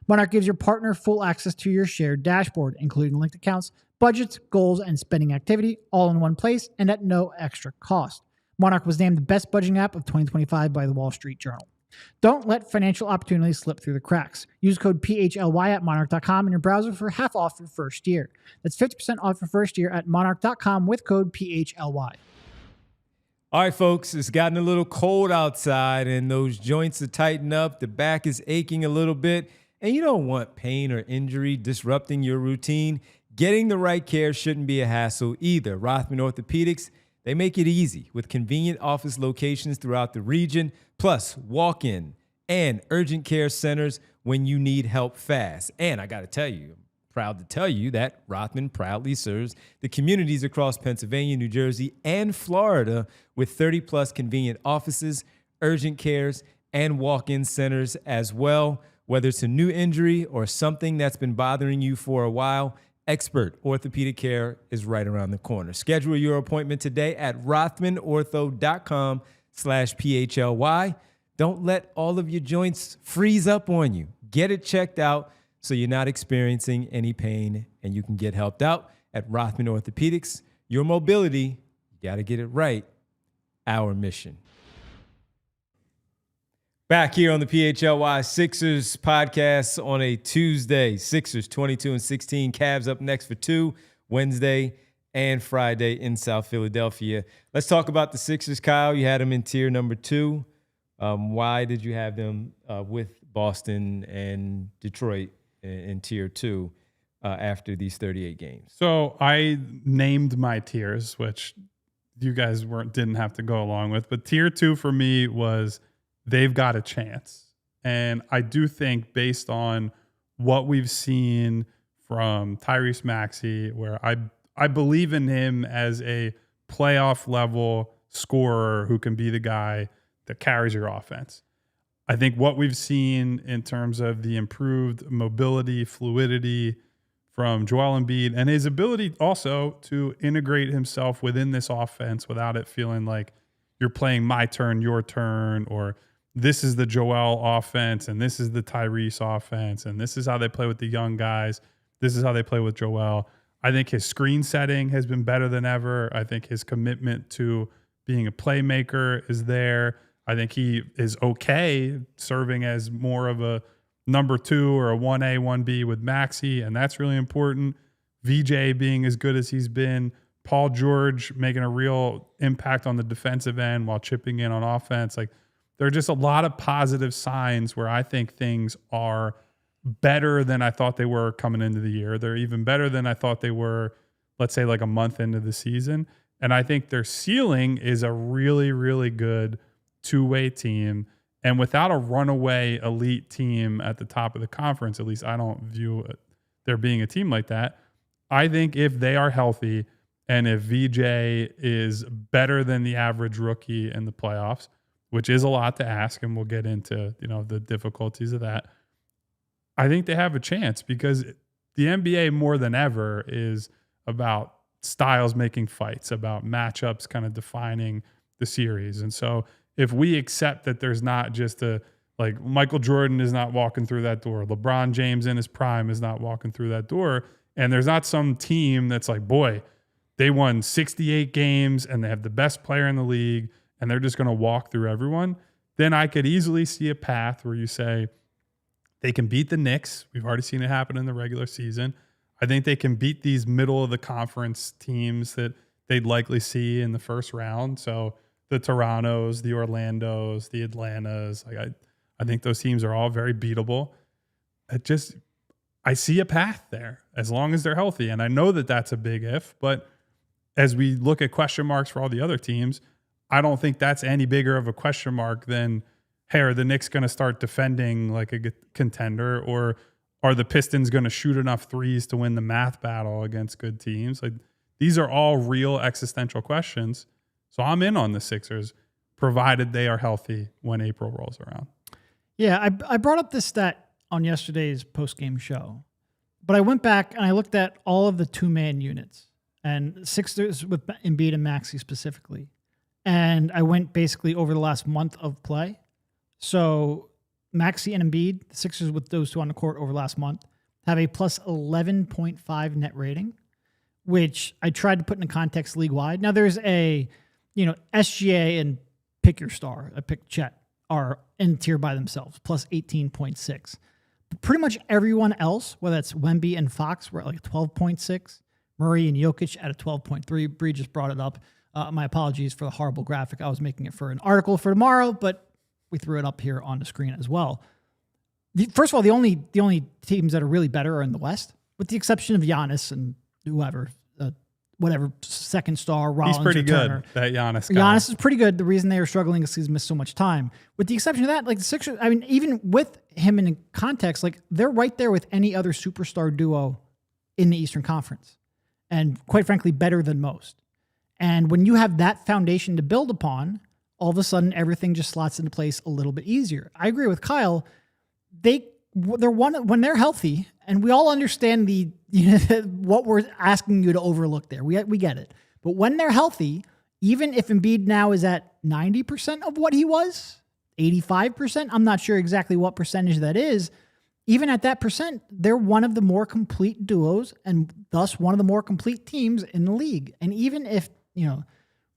Monarch gives your partner full access to your shared dashboard, including linked accounts, budgets, goals, and spending activity, all in one place and at no extra cost. Monarch was named the best budgeting app of 2025 by the Wall Street Journal. Don't let financial opportunities slip through the cracks. Use code PHLY at monarch.com in your browser for half off your first year. That's 50% off your first year at monarch.com with code PHLY. All right, folks, it's gotten a little cold outside and those joints are tightened up. The back is aching a little bit and you don't want pain or injury disrupting your routine. Getting the right care shouldn't be a hassle either. Rothman Orthopedics, they make it easy with convenient office locations throughout the region, plus walk-in and urgent care centers when you need help fast. And I got to tell you, I'm proud to tell you that Rothman proudly serves the communities across Pennsylvania, New Jersey, and Florida with 30-plus convenient offices, urgent cares, and walk-in centers as well. Whether it's a new injury or something that's been bothering you for a while, expert orthopedic care is right around the corner. Schedule your appointment today at rothmanortho.com/PHLY. Don't let all of your joints freeze up on you. Get it checked out so you're not experiencing any pain and you can get helped out at Rothman Orthopedics. Your mobility, you got to get it right. Our mission. Back here on the PHLY Sixers podcast on a Tuesday. Sixers 22-16. Cavs up next for 2 Wednesday and Friday in South Philadelphia. Let's talk about the Sixers, Kyle. You had them in tier number 2. Why did you have them with Boston and Detroit in tier 2 after these 38 games? So I named my tiers, which you guys didn't have to go along with. But tier 2 for me was they've got a chance. And I do think based on what we've seen from Tyrese Maxey, where I believe in him as a playoff level scorer who can be the guy that carries your offense. I think what we've seen in terms of the improved mobility, fluidity from Joel Embiid, and his ability also to integrate himself within this offense without it feeling like you're playing my turn, your turn, or this is the Joel offense and this is the Tyrese offense and this is how they play with the young guys. This is how they play with Joel. I think his screen setting has been better than ever. I think his commitment to being a playmaker is there. I think he is okay serving as more of a number 2 or a 1A, 1B with Maxey, and that's really important. VJ being as good as he's been. Paul George making a real impact on the defensive end while chipping in on offense. Like, there are just a lot of positive signs where I think things are better than I thought they were coming into the year. They're even better than I thought they were, let's say, like a month into the season. And I think their ceiling is a really, really good two-way team. And without a runaway elite team at the top of the conference, at least I don't view there being a team like that. I think if they are healthy and if VJ is better than the average rookie in the playoffs, which is a lot to ask, and we'll get into, the difficulties of that, I think they have a chance, because the NBA more than ever is about styles making fights, about matchups kind of defining the series. And so if we accept that there's not just like Michael Jordan is not walking through that door, LeBron James in his prime is not walking through that door, and there's not some team that's like, boy, they won 68 games and they have the best player in the league and they're just going to walk through everyone, then I could easily see a path where you say they can beat the Knicks. We've already seen it happen in the regular season. I think they can beat these middle of the conference teams that they'd likely see in the first round. So the Torontos, the Orlandos, the Atlantas, I think those teams are all very beatable. I see a path there as long as they're healthy. And I know that that's a big if, but as we look at question marks for all the other teams, I don't think that's any bigger of a question mark than, hey, are the Knicks going to start defending like a contender, or are the Pistons going to shoot enough threes to win the math battle against good teams? Like, these are all real existential questions. So I'm in on the Sixers, provided they are healthy when April rolls around. Yeah, I brought up this stat on yesterday's post-game show, but I went back and I looked at all of the two-man units and Sixers with Embiid and Maxey specifically. And I went basically over the last month of play. So Maxey and Embiid, the Sixers with those two on the court over the last month, have a plus 11.5 net rating, which I tried to put in context league-wide. Now there's a, SGA and pick your star, I picked Chet, are in tier by themselves, plus 18.6. But pretty much everyone else, whether it's Wemby and Fox, were at like 12.6. Murray and Jokic at a 12.3. Bree just brought it up. My apologies for the horrible graphic. I was making it for an article for tomorrow, but we threw it up here on the screen as well. First of all, the only teams that are really better are in the West, with the exception of Giannis and whoever, whatever second star, Rollins. He's pretty good, that Giannis guy. Giannis is pretty good. The reason they were struggling is he's missed so much time. With the exception of that, like the Sixers, I mean, even with him in context, like they're right there with any other superstar duo in the Eastern Conference, and quite frankly, better than most. And when you have that foundation to build upon, all of a sudden everything just slots into place a little bit easier. I agree with Kyle. When they're healthy, and we all understand what we're asking you to overlook there. We get it. But when they're healthy, even if Embiid now is at 90% of what he was, 85%, I'm not sure exactly what percentage that is. Even at that percent, they're one of the more complete duos and thus one of the more complete teams in the league. And even if,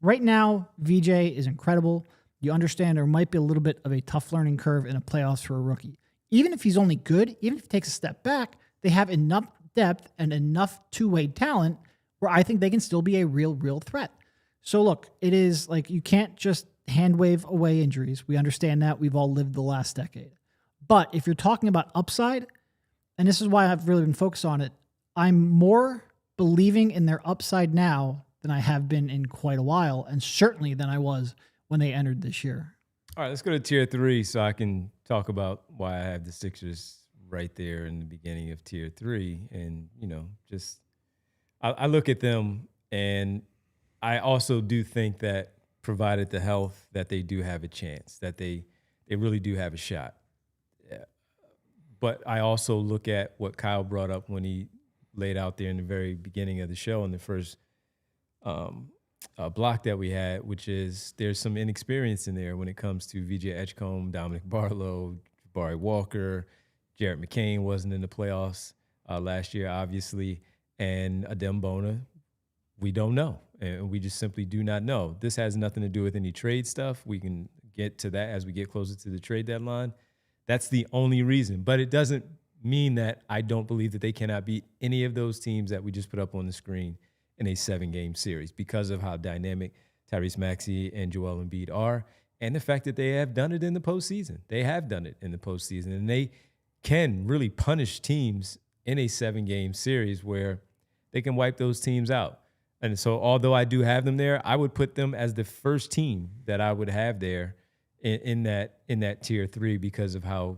right now, VJ is incredible. You understand there might be a little bit of a tough learning curve in the playoffs for a rookie. Even if he's only good, even if he takes a step back, they have enough depth and enough two-way talent where I think they can still be a real threat. So look, it is like you can't just hand wave away injuries. We understand that. We've all lived the last decade. But if you're talking about upside, and this is why I've really been focused on it, I'm more believing in their upside now than I have been in quite a while, and certainly than I was when they entered this year. All right, let's go to tier 3 so I can talk about why I have the Sixers right there in the beginning of tier 3. And, I look at them, and I also do think that provided the health, that they do have a chance, that they really do have a shot. But I also look at what Kyle brought up when he laid out there in the very beginning of the show in the first block that we had, which is there's some inexperience in there when it comes to VJ Edgecombe, Dominic Barlow, Jabari Walker, Jarrett McCain wasn't in the playoffs last year, obviously, and Adem Bona, we don't know, and we just simply do not know. This has nothing to do with any trade stuff. We can get to that as we get closer to the trade deadline. That's the only reason, but it doesn't mean that I don't believe that they cannot beat any of those teams that we just put up on the screen in a 7-game series because of how dynamic Tyrese Maxey and Joel Embiid are, and the fact that they have done it in the postseason. They have done it in the postseason, and they can really punish teams in a 7-game series where they can wipe those teams out. And so although I do have them there, I would put them as the first team that I would have there in that tier 3 because of how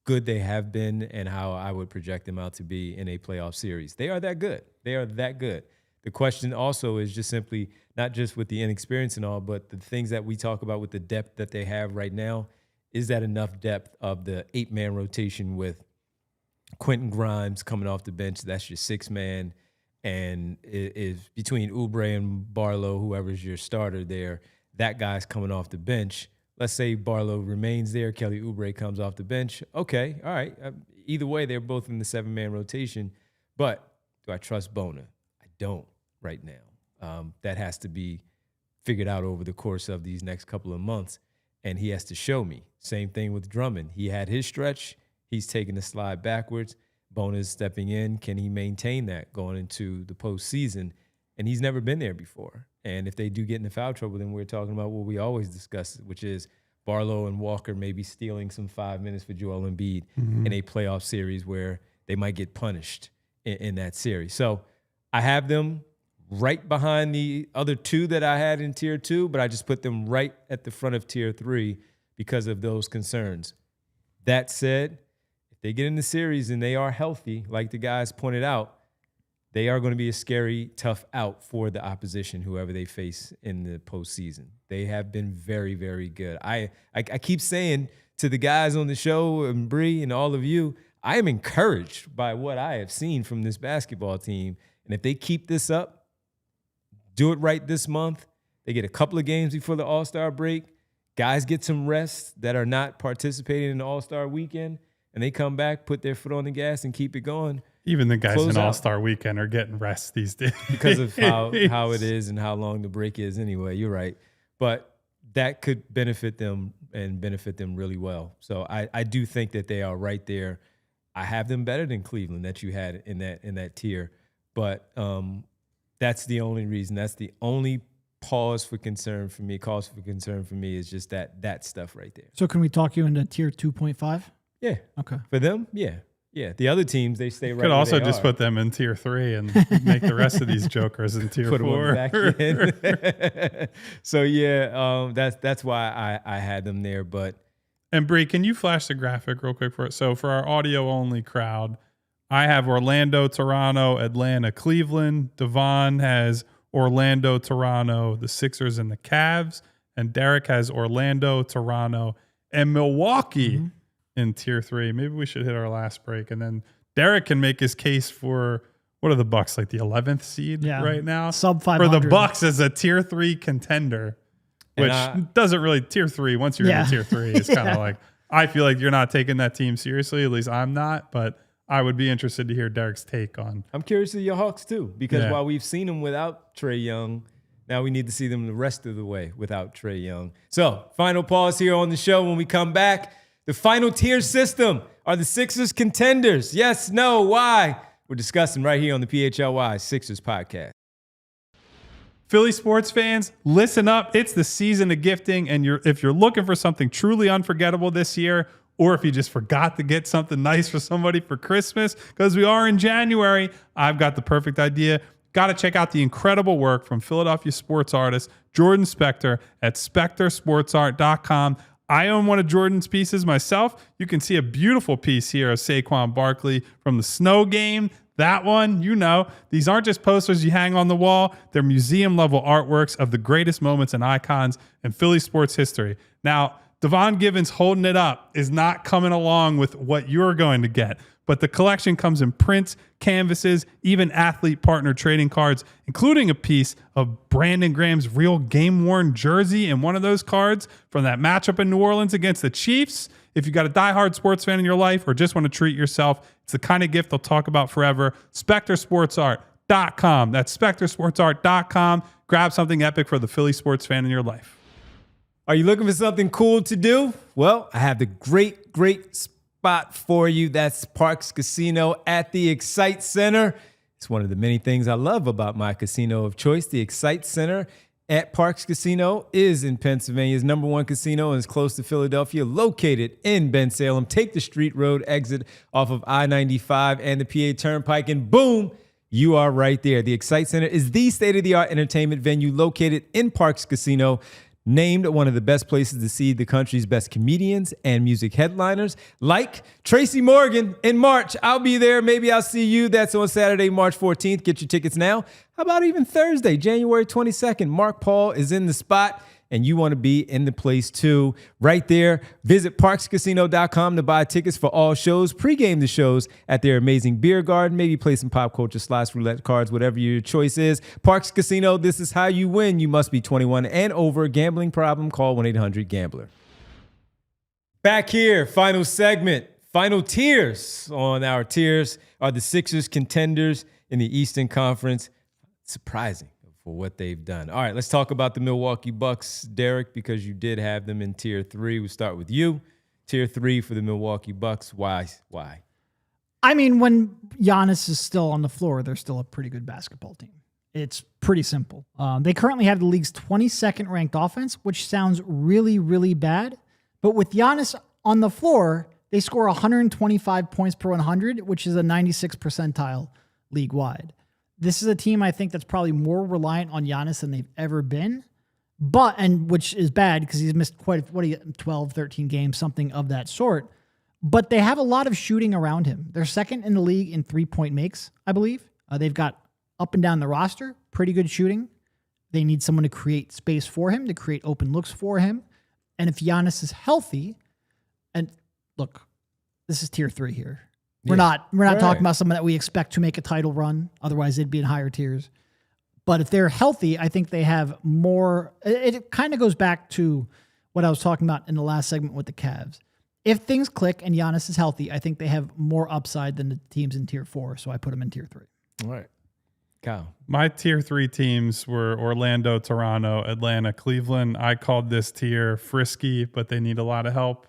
good they have been and how I would project them out to be in a playoff series. They are that good. They are that good. The question also is just simply not just with the inexperience and all, but the things that we talk about with the depth that they have right now. Is that enough depth of the 8-man rotation with Quentin Grimes coming off the bench? That's your 6-man. And is between Oubre and Barlow, whoever's your starter there, that guy's coming off the bench. Let's say Barlow remains there, Kelly Oubre comes off the bench. Okay, all right. Either way, they're both in the 7-man rotation. But do I trust Bona? I don't right now. That has to be figured out over the course of these next couple of months, and he has to show me. Same thing with Drummond. He had his stretch. He's taking a slide backwards. Bona is stepping in. Can he maintain that going into the postseason? And he's never been there before. And if they do get into foul trouble, then we're talking about what we always discuss, which is Barlow and Walker maybe stealing some 5 minutes for Joel Embiid in a playoff series where they might get punished in that series. So I have them right behind the other 2 that I had in tier 2, but I just put them right at the front of tier 3 because of those concerns. That said, if they get in the series and they are healthy, like the guys pointed out, they are going to be a scary, tough out for the opposition, whoever they face in the postseason. They have been very, very good. I keep saying to the guys on the show, and Bree and all of you, I am encouraged by what I have seen from this basketball team. And if they keep this up, do it right this month, they get a couple of games before the All-Star break, guys get some rest that are not participating in the All-Star weekend, and they come back, put their foot on the gas, and keep it going. Even the guys in All-Star weekend are getting rest these days. Because of how it is and how long the break is anyway. You're right. But that could benefit them and benefit them really well. So I do think that they are right there. I have them better than Cleveland that you had in that tier. But that's the only reason. That's the only cause for concern for me is just that stuff right there. So can we talk you into tier 2.5? Yeah. Okay. For them, yeah. Yeah. The other teams, they stay right Could where also they just are. put them in tier 3 and make the rest of these jokers in tier 4. Put them on the back end. So, yeah, that's why I had them there. But And Bree, can you flash the graphic real quick for it? So for our audio-only crowd, I have Orlando, Toronto, Atlanta, Cleveland. Devon has Orlando, Toronto, the Sixers, and the Cavs. And Derek has Orlando, Toronto, and Milwaukee in tier 3. Maybe we should hit our last break. And then Derek can make his case for, what are the Bucks, like the 11th seed right now? Sub 500. For the Bucks as a tier 3 contender, which doesn't really, tier 3, once you're in tier 3, it's kind of like, I feel like you're not taking that team seriously. At least I'm not, but I would be interested to hear Derek's take on. I'm curious of your Hawks too, because while we've seen them without Trae Young, now we need to see them the rest of the way without Trae Young. So, final pause here on the show. When we come back, the final tier system. Are the Sixers contenders? Yes, no, why? We're discussing right here on the PHLY Sixers podcast. Philly sports fans, listen up. It's the season of gifting, and if you're looking for something truly unforgettable this year, or if you just forgot to get something nice for somebody for Christmas, because we are in January, I've got the perfect idea. Got to check out the incredible work from Philadelphia sports artist Jordan Spector at SpectorSportsArt.com. I own one of Jordan's pieces myself. You can see a beautiful piece here of Saquon Barkley from the snow game. That one, these aren't just posters you hang on the wall. They're museum-level artworks of the greatest moments and icons in Philly sports history. Now, Devon Givens holding it up is not coming along with what you're going to get, but the collection comes in prints, canvases, even athlete partner trading cards, including a piece of Brandon Graham's real game-worn jersey and one of those cards from that matchup in New Orleans against the Chiefs. If you got a diehard sports fan in your life or just want to treat yourself, it's the kind of gift they'll talk about forever. SpecterSportsArt.com. That's SpecterSportsArt.com. Grab something epic for the Philly sports fan in your life. Are you looking for something cool to do? Well, I have the great spot for you. That's Parx Casino at the Excite Center. It's one of the many things I love about my casino of choice. The Excite Center at Parx Casino is in Pennsylvania's #1 casino and is close to Philadelphia, located in Bensalem. Take the Street Road exit off of I-95 and the PA Turnpike, and boom, you are right there. The Excite Center is the state-of-the-art entertainment venue located in Parx Casino, named one of the best places to see the country's best comedians and music headliners, like Tracy Morgan in March. I'll be there. Maybe I'll see you. That's on Saturday, March 14th. Get your tickets now. How about even Thursday, January 22nd? Mark Paul is in the spot, and you want to be in the place too. Right there. Visit ParxCasino.com to buy tickets for all shows. Pre-game the shows at their amazing beer garden. Maybe play some pop culture slots, roulette cards, whatever your choice is. Parx Casino, this is how you win. You must be 21 and over. Gambling problem? Call 1-800-GAMBLER. Back here, final segment. Final tiers. On our tiers are the Sixers contenders in the Eastern Conference. Surprising for what they've done. All right, let's talk about the Milwaukee Bucks, Derek, because you did have them in tier 3. We'll start with you. Tier 3 for the Milwaukee Bucks. Why? I mean, when Giannis is still on the floor, they're still a pretty good basketball team. It's pretty simple. They currently have the league's 22nd ranked offense, which sounds really, really bad. But with Giannis on the floor, they score 125 points per 100, which is a 96th percentile league-wide. This is a team I think that's probably more reliant on Giannis than they've ever been, which is bad because he's missed 12, 13 games, something of that sort. But they have a lot of shooting around him. They're second in the league in 3-point makes, I believe. They've got up and down the roster, pretty good shooting. They need someone to create space for him, to create open looks for him. And if Giannis is healthy, and look, this is tier 3 here. We're not talking about someone that we expect to make a title run. Otherwise, they'd be in higher tiers. But if they're healthy, I think they have more. It kind of goes back to what I was talking about in the last segment with the Cavs. If things click and Giannis is healthy, I think they have more upside than the teams in tier 4. So I put them in tier 3. All right. Kyle. My tier 3 teams were Orlando, Toronto, Atlanta, Cleveland. I called this tier frisky, but they need a lot of help,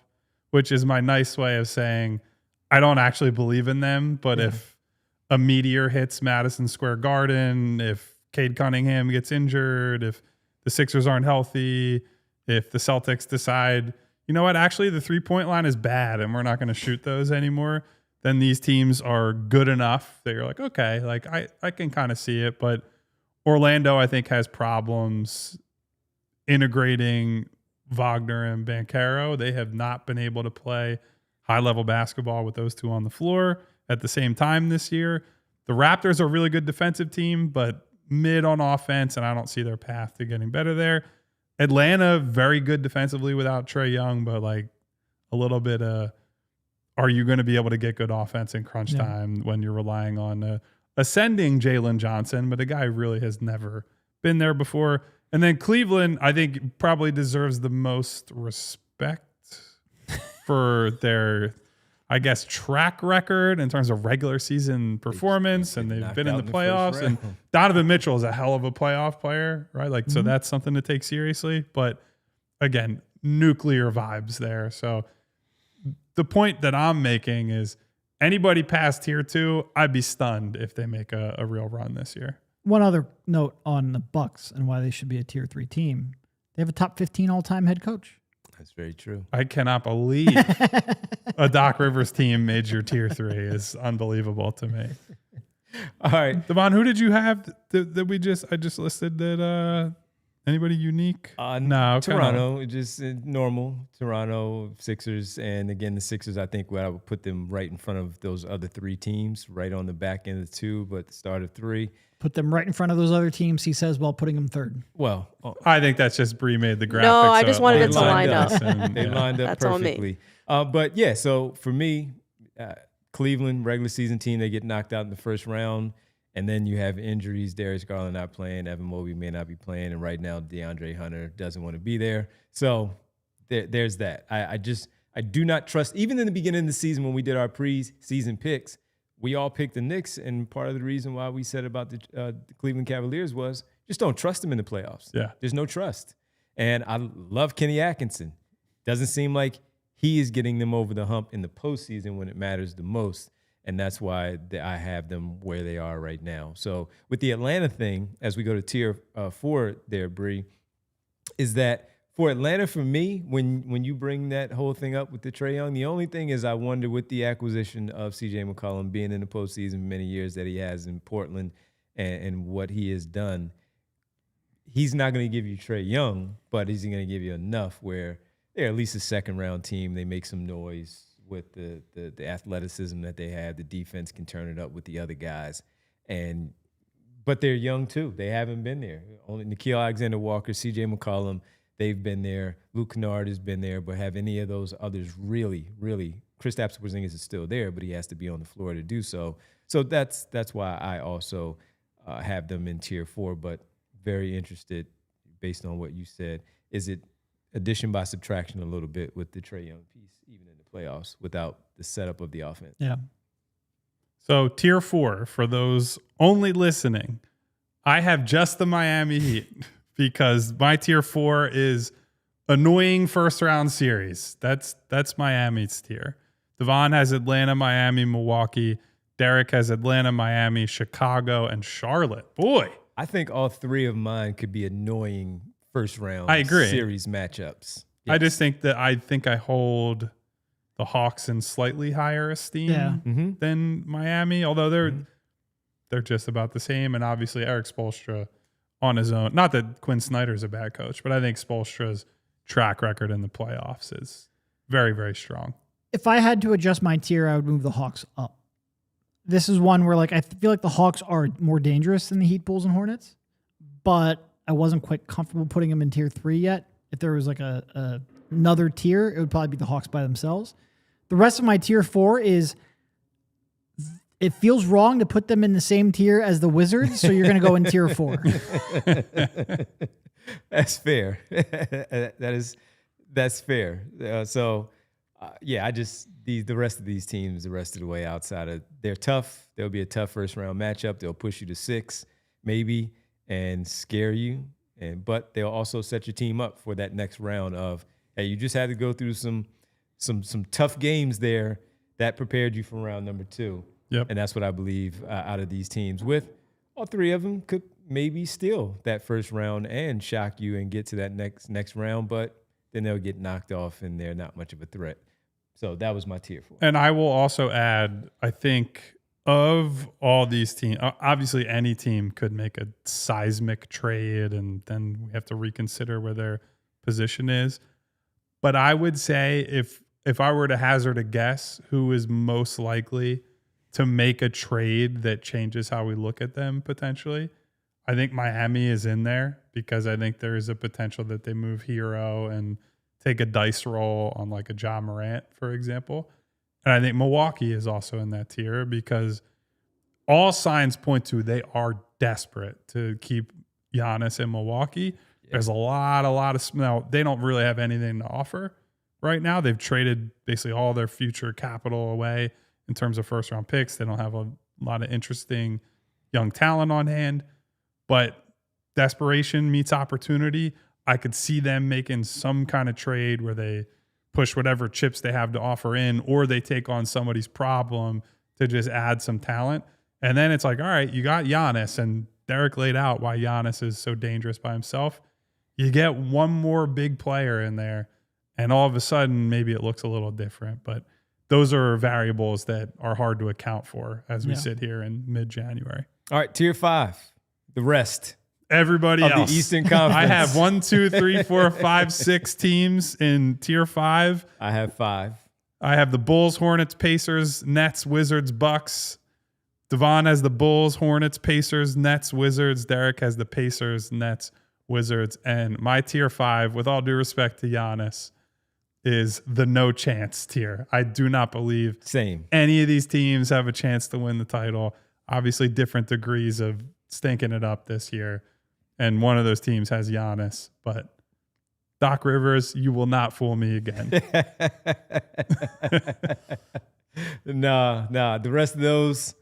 which is my nice way of saying I don't actually believe in them, but if a meteor hits Madison Square Garden, if Cade Cunningham gets injured, if the Sixers aren't healthy, if the Celtics decide, you know what, actually the 3-point line is bad and we're not going to shoot those anymore, then these teams are good enough that you're like, okay, like I can kind of see it. But Orlando, I think, has problems integrating Wagner and Banchero. They have not been able to play high-level basketball with those two on the floor at the same time this year. The Raptors are a really good defensive team, but mid on offense, and I don't see their path to getting better there. Atlanta, very good defensively without Trae Young, but like a little bit are you going to be able to get good offense in crunch time when you're relying on ascending Jalen Johnson, but a guy who really has never been there before. And then Cleveland, I think, probably deserves the most respect for their, I guess, track record in terms of regular season performance, and they've been in the playoffs. And Donovan Mitchell is a hell of a playoff player, right? Like, so that's something to take seriously. But again, nuclear vibes there. So the point that I'm making is anybody past tier 2, I'd be stunned if they make a real run this year. One other note on the Bucks and why they should be a tier 3 team. They have a top 15 all-time head coach. That's very true. I cannot believe a Doc Rivers team made your tier 3. Is unbelievable to me. All right. Devon, who did you have that I just listed that Anybody unique? No, Toronto, just normal. Toronto, Sixers, and again, the Sixers, I think I would put them right in front of those other three teams, right on the back end of the two, but the start of three. Put them right in front of those other teams, he says, while putting them third. Well, I think that's just Bree made the graphic. No, I just wanted it to line up. They lined up That's on me. perfectly. But yeah, so for me, Cleveland, regular season team, they get knocked out in the first round. And then you have injuries. Darius Garland not playing. Evan Mobley may not be playing. And right now, DeAndre Hunter doesn't want to be there. So there's that. I do not trust, even in the beginning of the season when we did our pre-season picks, we all picked the Knicks. And part of the reason why we said about the Cleveland Cavaliers was just don't trust them in the playoffs. Yeah. There's no trust. And I love Kenny Atkinson. Doesn't seem like he is getting them over the hump in the postseason when it matters the most. And that's why I have them where they are right now. So with the Atlanta thing, as we go to tier 4 there, Bree, is that for Atlanta, for me, when you bring that whole thing up with the Trae Young, the only thing is I wonder with the acquisition of C.J. McCollum being in the postseason many years that he has in Portland and what he has done, he's not going to give you Trae Young, but he's going to give you enough where they're at least a second-round team. They make some noise with the athleticism that they have. The defense can turn it up with the other guys. But they're young too. They haven't been there. Only Nickeil Alexander-Walker, C.J. McCollum, they've been there. Luke Kennard has been there, but have any of those others really, Kristaps Porzingis is still there, but he has to be on the floor to do so. So that's why I also have them in tier 4, but very interested, based on what you said, is it addition by subtraction a little bit with the Trae Young piece, even in the playoffs, without the setup of the offense. Yeah. So tier 4, for those only listening, I have just the Miami Heat because my tier 4 is annoying first round series. That's Miami's tier. Devon has Atlanta, Miami, Milwaukee. Derek has Atlanta, Miami, Chicago, and Charlotte. Boy. I think all three of mine could be annoying first round I agree. series matchups. Yes. I just think that I hold the Hawks in slightly higher esteem than Miami, although they're just about the same. And obviously Eric Spoelstra on his own, not that Quinn Snyder's a bad coach, but I think Spoelstra's track record in the playoffs is very, very strong. If I had to adjust my tier, I would move the Hawks up. This is one where I feel like the Hawks are more dangerous than the Heat, Bulls, and Hornets, but I wasn't quite comfortable putting them in tier 3 yet. If there was another tier, it would probably be the Hawks by themselves. The rest of my tier 4 is, it feels wrong to put them in the same tier as the Wizards, so you're going to go in tier 4. That's fair. That's fair. The rest of these teams, the rest of the way outside of, they're tough. There'll be a tough first round matchup. They'll push you to 6, maybe, and scare you. But they'll also set your team up for that next round of, hey, you just had to go through some tough games there that prepared you for round number 2. Yep. And that's what I believe out of these teams. With all three of them could maybe steal that first round and shock you and get to that next round, but then they'll get knocked off and they're not much of a threat. So that was my tier 4. And I will also add, I think of all these teams, obviously any team could make a seismic trade and then we have to reconsider where their position is. But I would say if I were to hazard a guess who is most likely to make a trade that changes how we look at them potentially, I think Miami is in there because I think there is a potential that they move Hero and take a dice roll on like a Ja Morant, for example. And I think Milwaukee is also in that tier because all signs point to they are desperate to keep Giannis in Milwaukee. Yeah. There's a lot of now they don't really have anything to offer right now. They've traded basically all their future capital away in terms of first round picks. They don't have a lot of interesting young talent on hand, but desperation meets opportunity. I could see them making some kind of trade where they push whatever chips they have to offer in, or they take on somebody's problem to just add some talent. And then it's like, all right, you got Giannis, and Derek laid out why Giannis is so dangerous by himself. You get one more big player in there, and all of a sudden, maybe it looks a little different. But those are variables that are hard to account for as we sit here in mid-January. All right, tier 5, the rest. everybody of else. the Eastern Conference. I have 1, 2, 3, 4, 5, 6 teams in tier 5. I have 5. I have the Bulls, Hornets, Pacers, Nets, Wizards, Bucks. Devon has the Bulls, Hornets, Pacers, Nets, Wizards. Derek has the Pacers, Nets, Wizards. And my tier 5, with all due respect to Giannis, is the no chance tier. I do not believe any of these teams have a chance to win the title. Obviously, different degrees of stinking it up this year. And one of those teams has Giannis. But Doc Rivers, you will not fool me again. Nah. The rest of those,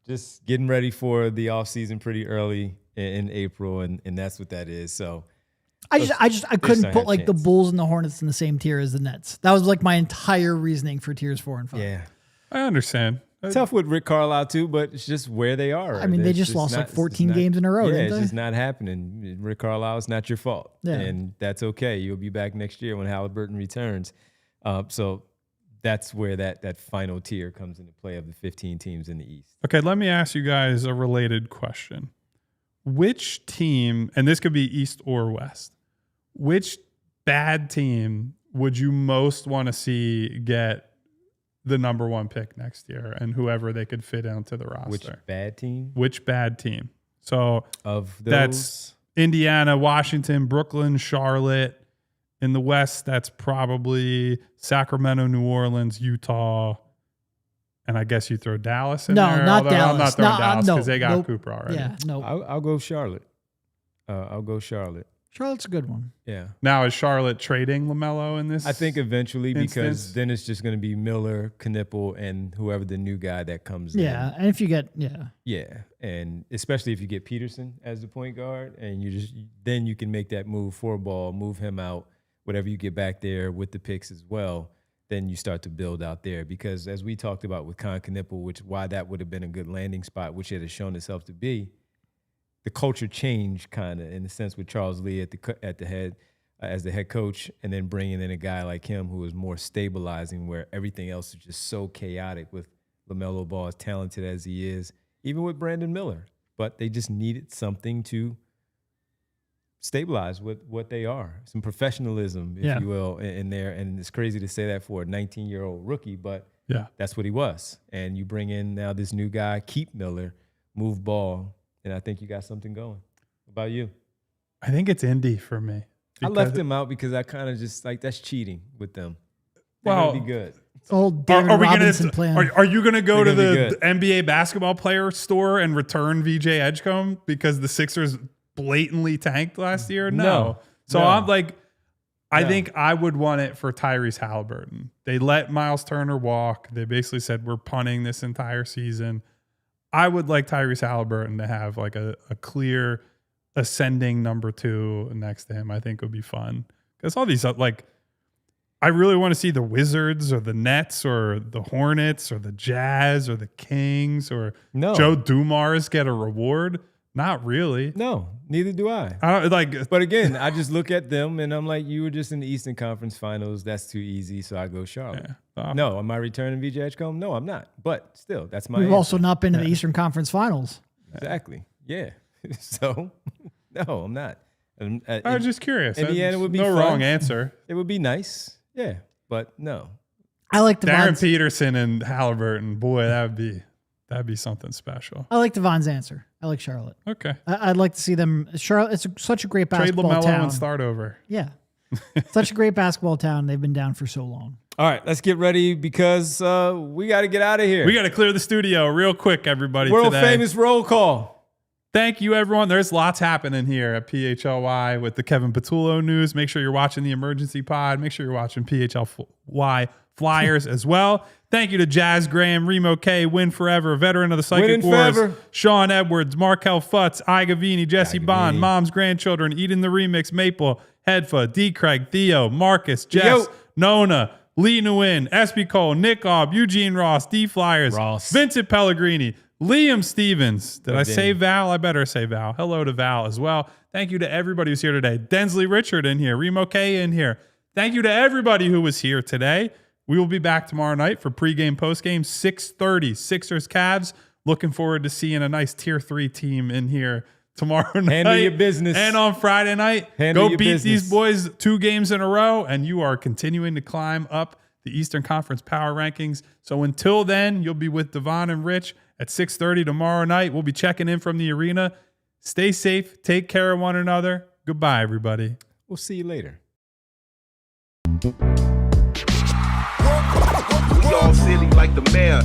just getting ready for the offseason pretty early in April, and that's what that is. So I couldn't put like the Bulls and the Hornets in the same tier as the Nets. That was like my entire reasoning for tiers 4 and 5. Yeah. I understand. Tough with Rick Carlisle too, but it's just where they are. I mean, they just lost like 14 games in a row. Yeah, didn't it's they? just not happening. Rick Carlisle, it's not your fault. Yeah. And that's okay. You'll be back next year when Halliburton returns. So that's where that final tier comes into play of the 15 teams in the East. Okay, let me ask you guys a related question. Which team, and this could be East or West, which bad team would you most want to see get the number 1 pick next year and whoever they could fit onto the roster? Which bad team? Which bad team? So of those, that's Indiana, Washington, Brooklyn, Charlotte. In the West, that's probably Sacramento, New Orleans, Utah, and I guess you throw Dallas in there. No, not Dallas. I'm not throwing Dallas because they got nope. Cooper already. Yeah, no. I'll go Charlotte. I'll go Charlotte. Charlotte's a good one. Yeah. Now, is Charlotte trading LaMelo in this? I think eventually instance? because then it's just going to be Miller, Knipple, and whoever the new guy that comes in. Yeah, and if you get Yeah, and especially if you get Peterson as the point guard, and then you can make that move for a ball, move him out, whatever you get back there with the picks as well. Then you start to build out there because as we talked about with Knipple, why that would have been a good landing spot, which it has shown itself to be. The culture changed kind of in the sense with Charles Lee at the head as the head coach, and then bringing in a guy like him who is more stabilizing, where everything else is just so chaotic with LaMelo Ball, as talented as he is, even with Brandon Miller. But they just needed something to stabilize what they are, some professionalism, if you will, in there. And it's crazy to say that for a 19-year-old rookie, but that's what he was. And you bring in now this new guy, keep Miller, move Ball, and I think you got something going. What about you? I think it's Indy for me. I left him out because I kind of just like that's cheating with them. They're Well, gonna be good. old David Robinson plan. Are you going to go to They're gonna the be NBA basketball player store and return VJ Edgecombe because the Sixers blatantly tanked last year? No. So I'm like, I think I would want it for Tyrese Halliburton. They let Miles Turner walk. They basically said, we're punting this entire season. I would like Tyrese Halliburton to have like a clear ascending number 2 next to him. I think would be fun because all these like, I really want to see the Wizards or the Nets or the Hornets or the Jazz or the Kings or Joe Dumars get a reward. Not really. No, neither do I. I don't like. But again, I just look at them and I'm like, you were just in the Eastern Conference Finals. That's too easy, so I go Charlotte. Yeah. No, am I returning VJ Edgecombe? No, I'm not. But still, that's my We've answer. also not been to the Eastern Conference Finals. Exactly. Yeah. So, no, I'm not. I was just curious. Indiana would be no fun. wrong answer. It would be nice. Yeah, but no. I like Darren Peterson and Halliburton. Boy, that'd be something special. I like Devon's answer. I like Charlotte. Okay. I'd like to see them. Charlotte. It's such a great Trade basketball LaMelo town. and start over. Yeah, such a great basketball town. They've been down for so long. All right, let's get ready because we got to get out of here. We got to clear the studio real quick, everybody. World today. famous roll call. Thank you, everyone. There's lots happening here at PHLY with the Kevin Patullo news. Make sure you're watching the emergency pod. Make sure you're watching PHLY Flyers as well. Thank you to Jazz Graham, Remo K, Win Forever, veteran of the Psychic Wars, forever. Sean Edwards, Markel Futz, Igavini, Jesse Bond, Mom's Grandchildren, Eden the Remix, Maple, Hedfa, D. Craig, Theo, Marcus, Jess, Nona, Lee Nguyen, SB Cole, Nick Aub, Eugene Ross, D Flyers, Vincent Pellegrini, Liam Stevens. Did I say Val? I better say Val. Hello to Val as well. Thank you to everybody who's here today. Densley Richard in here. Remo K in here. Thank you to everybody who was here today. We will be back tomorrow night for pregame, postgame, 6:30. Sixers, Cavs. Looking forward to seeing a nice tier 3 team in here tomorrow night. Handle your business. And on Friday night, Handle go your beat business. these boys 2 games in a row, and you are continuing to climb up the Eastern Conference power rankings. So until then, you'll be with Devon and Rich at 6:30 tomorrow night. We'll be checking in from the arena. Stay safe. Take care of one another. Goodbye, everybody. We'll see you later. We all silly like the mayor.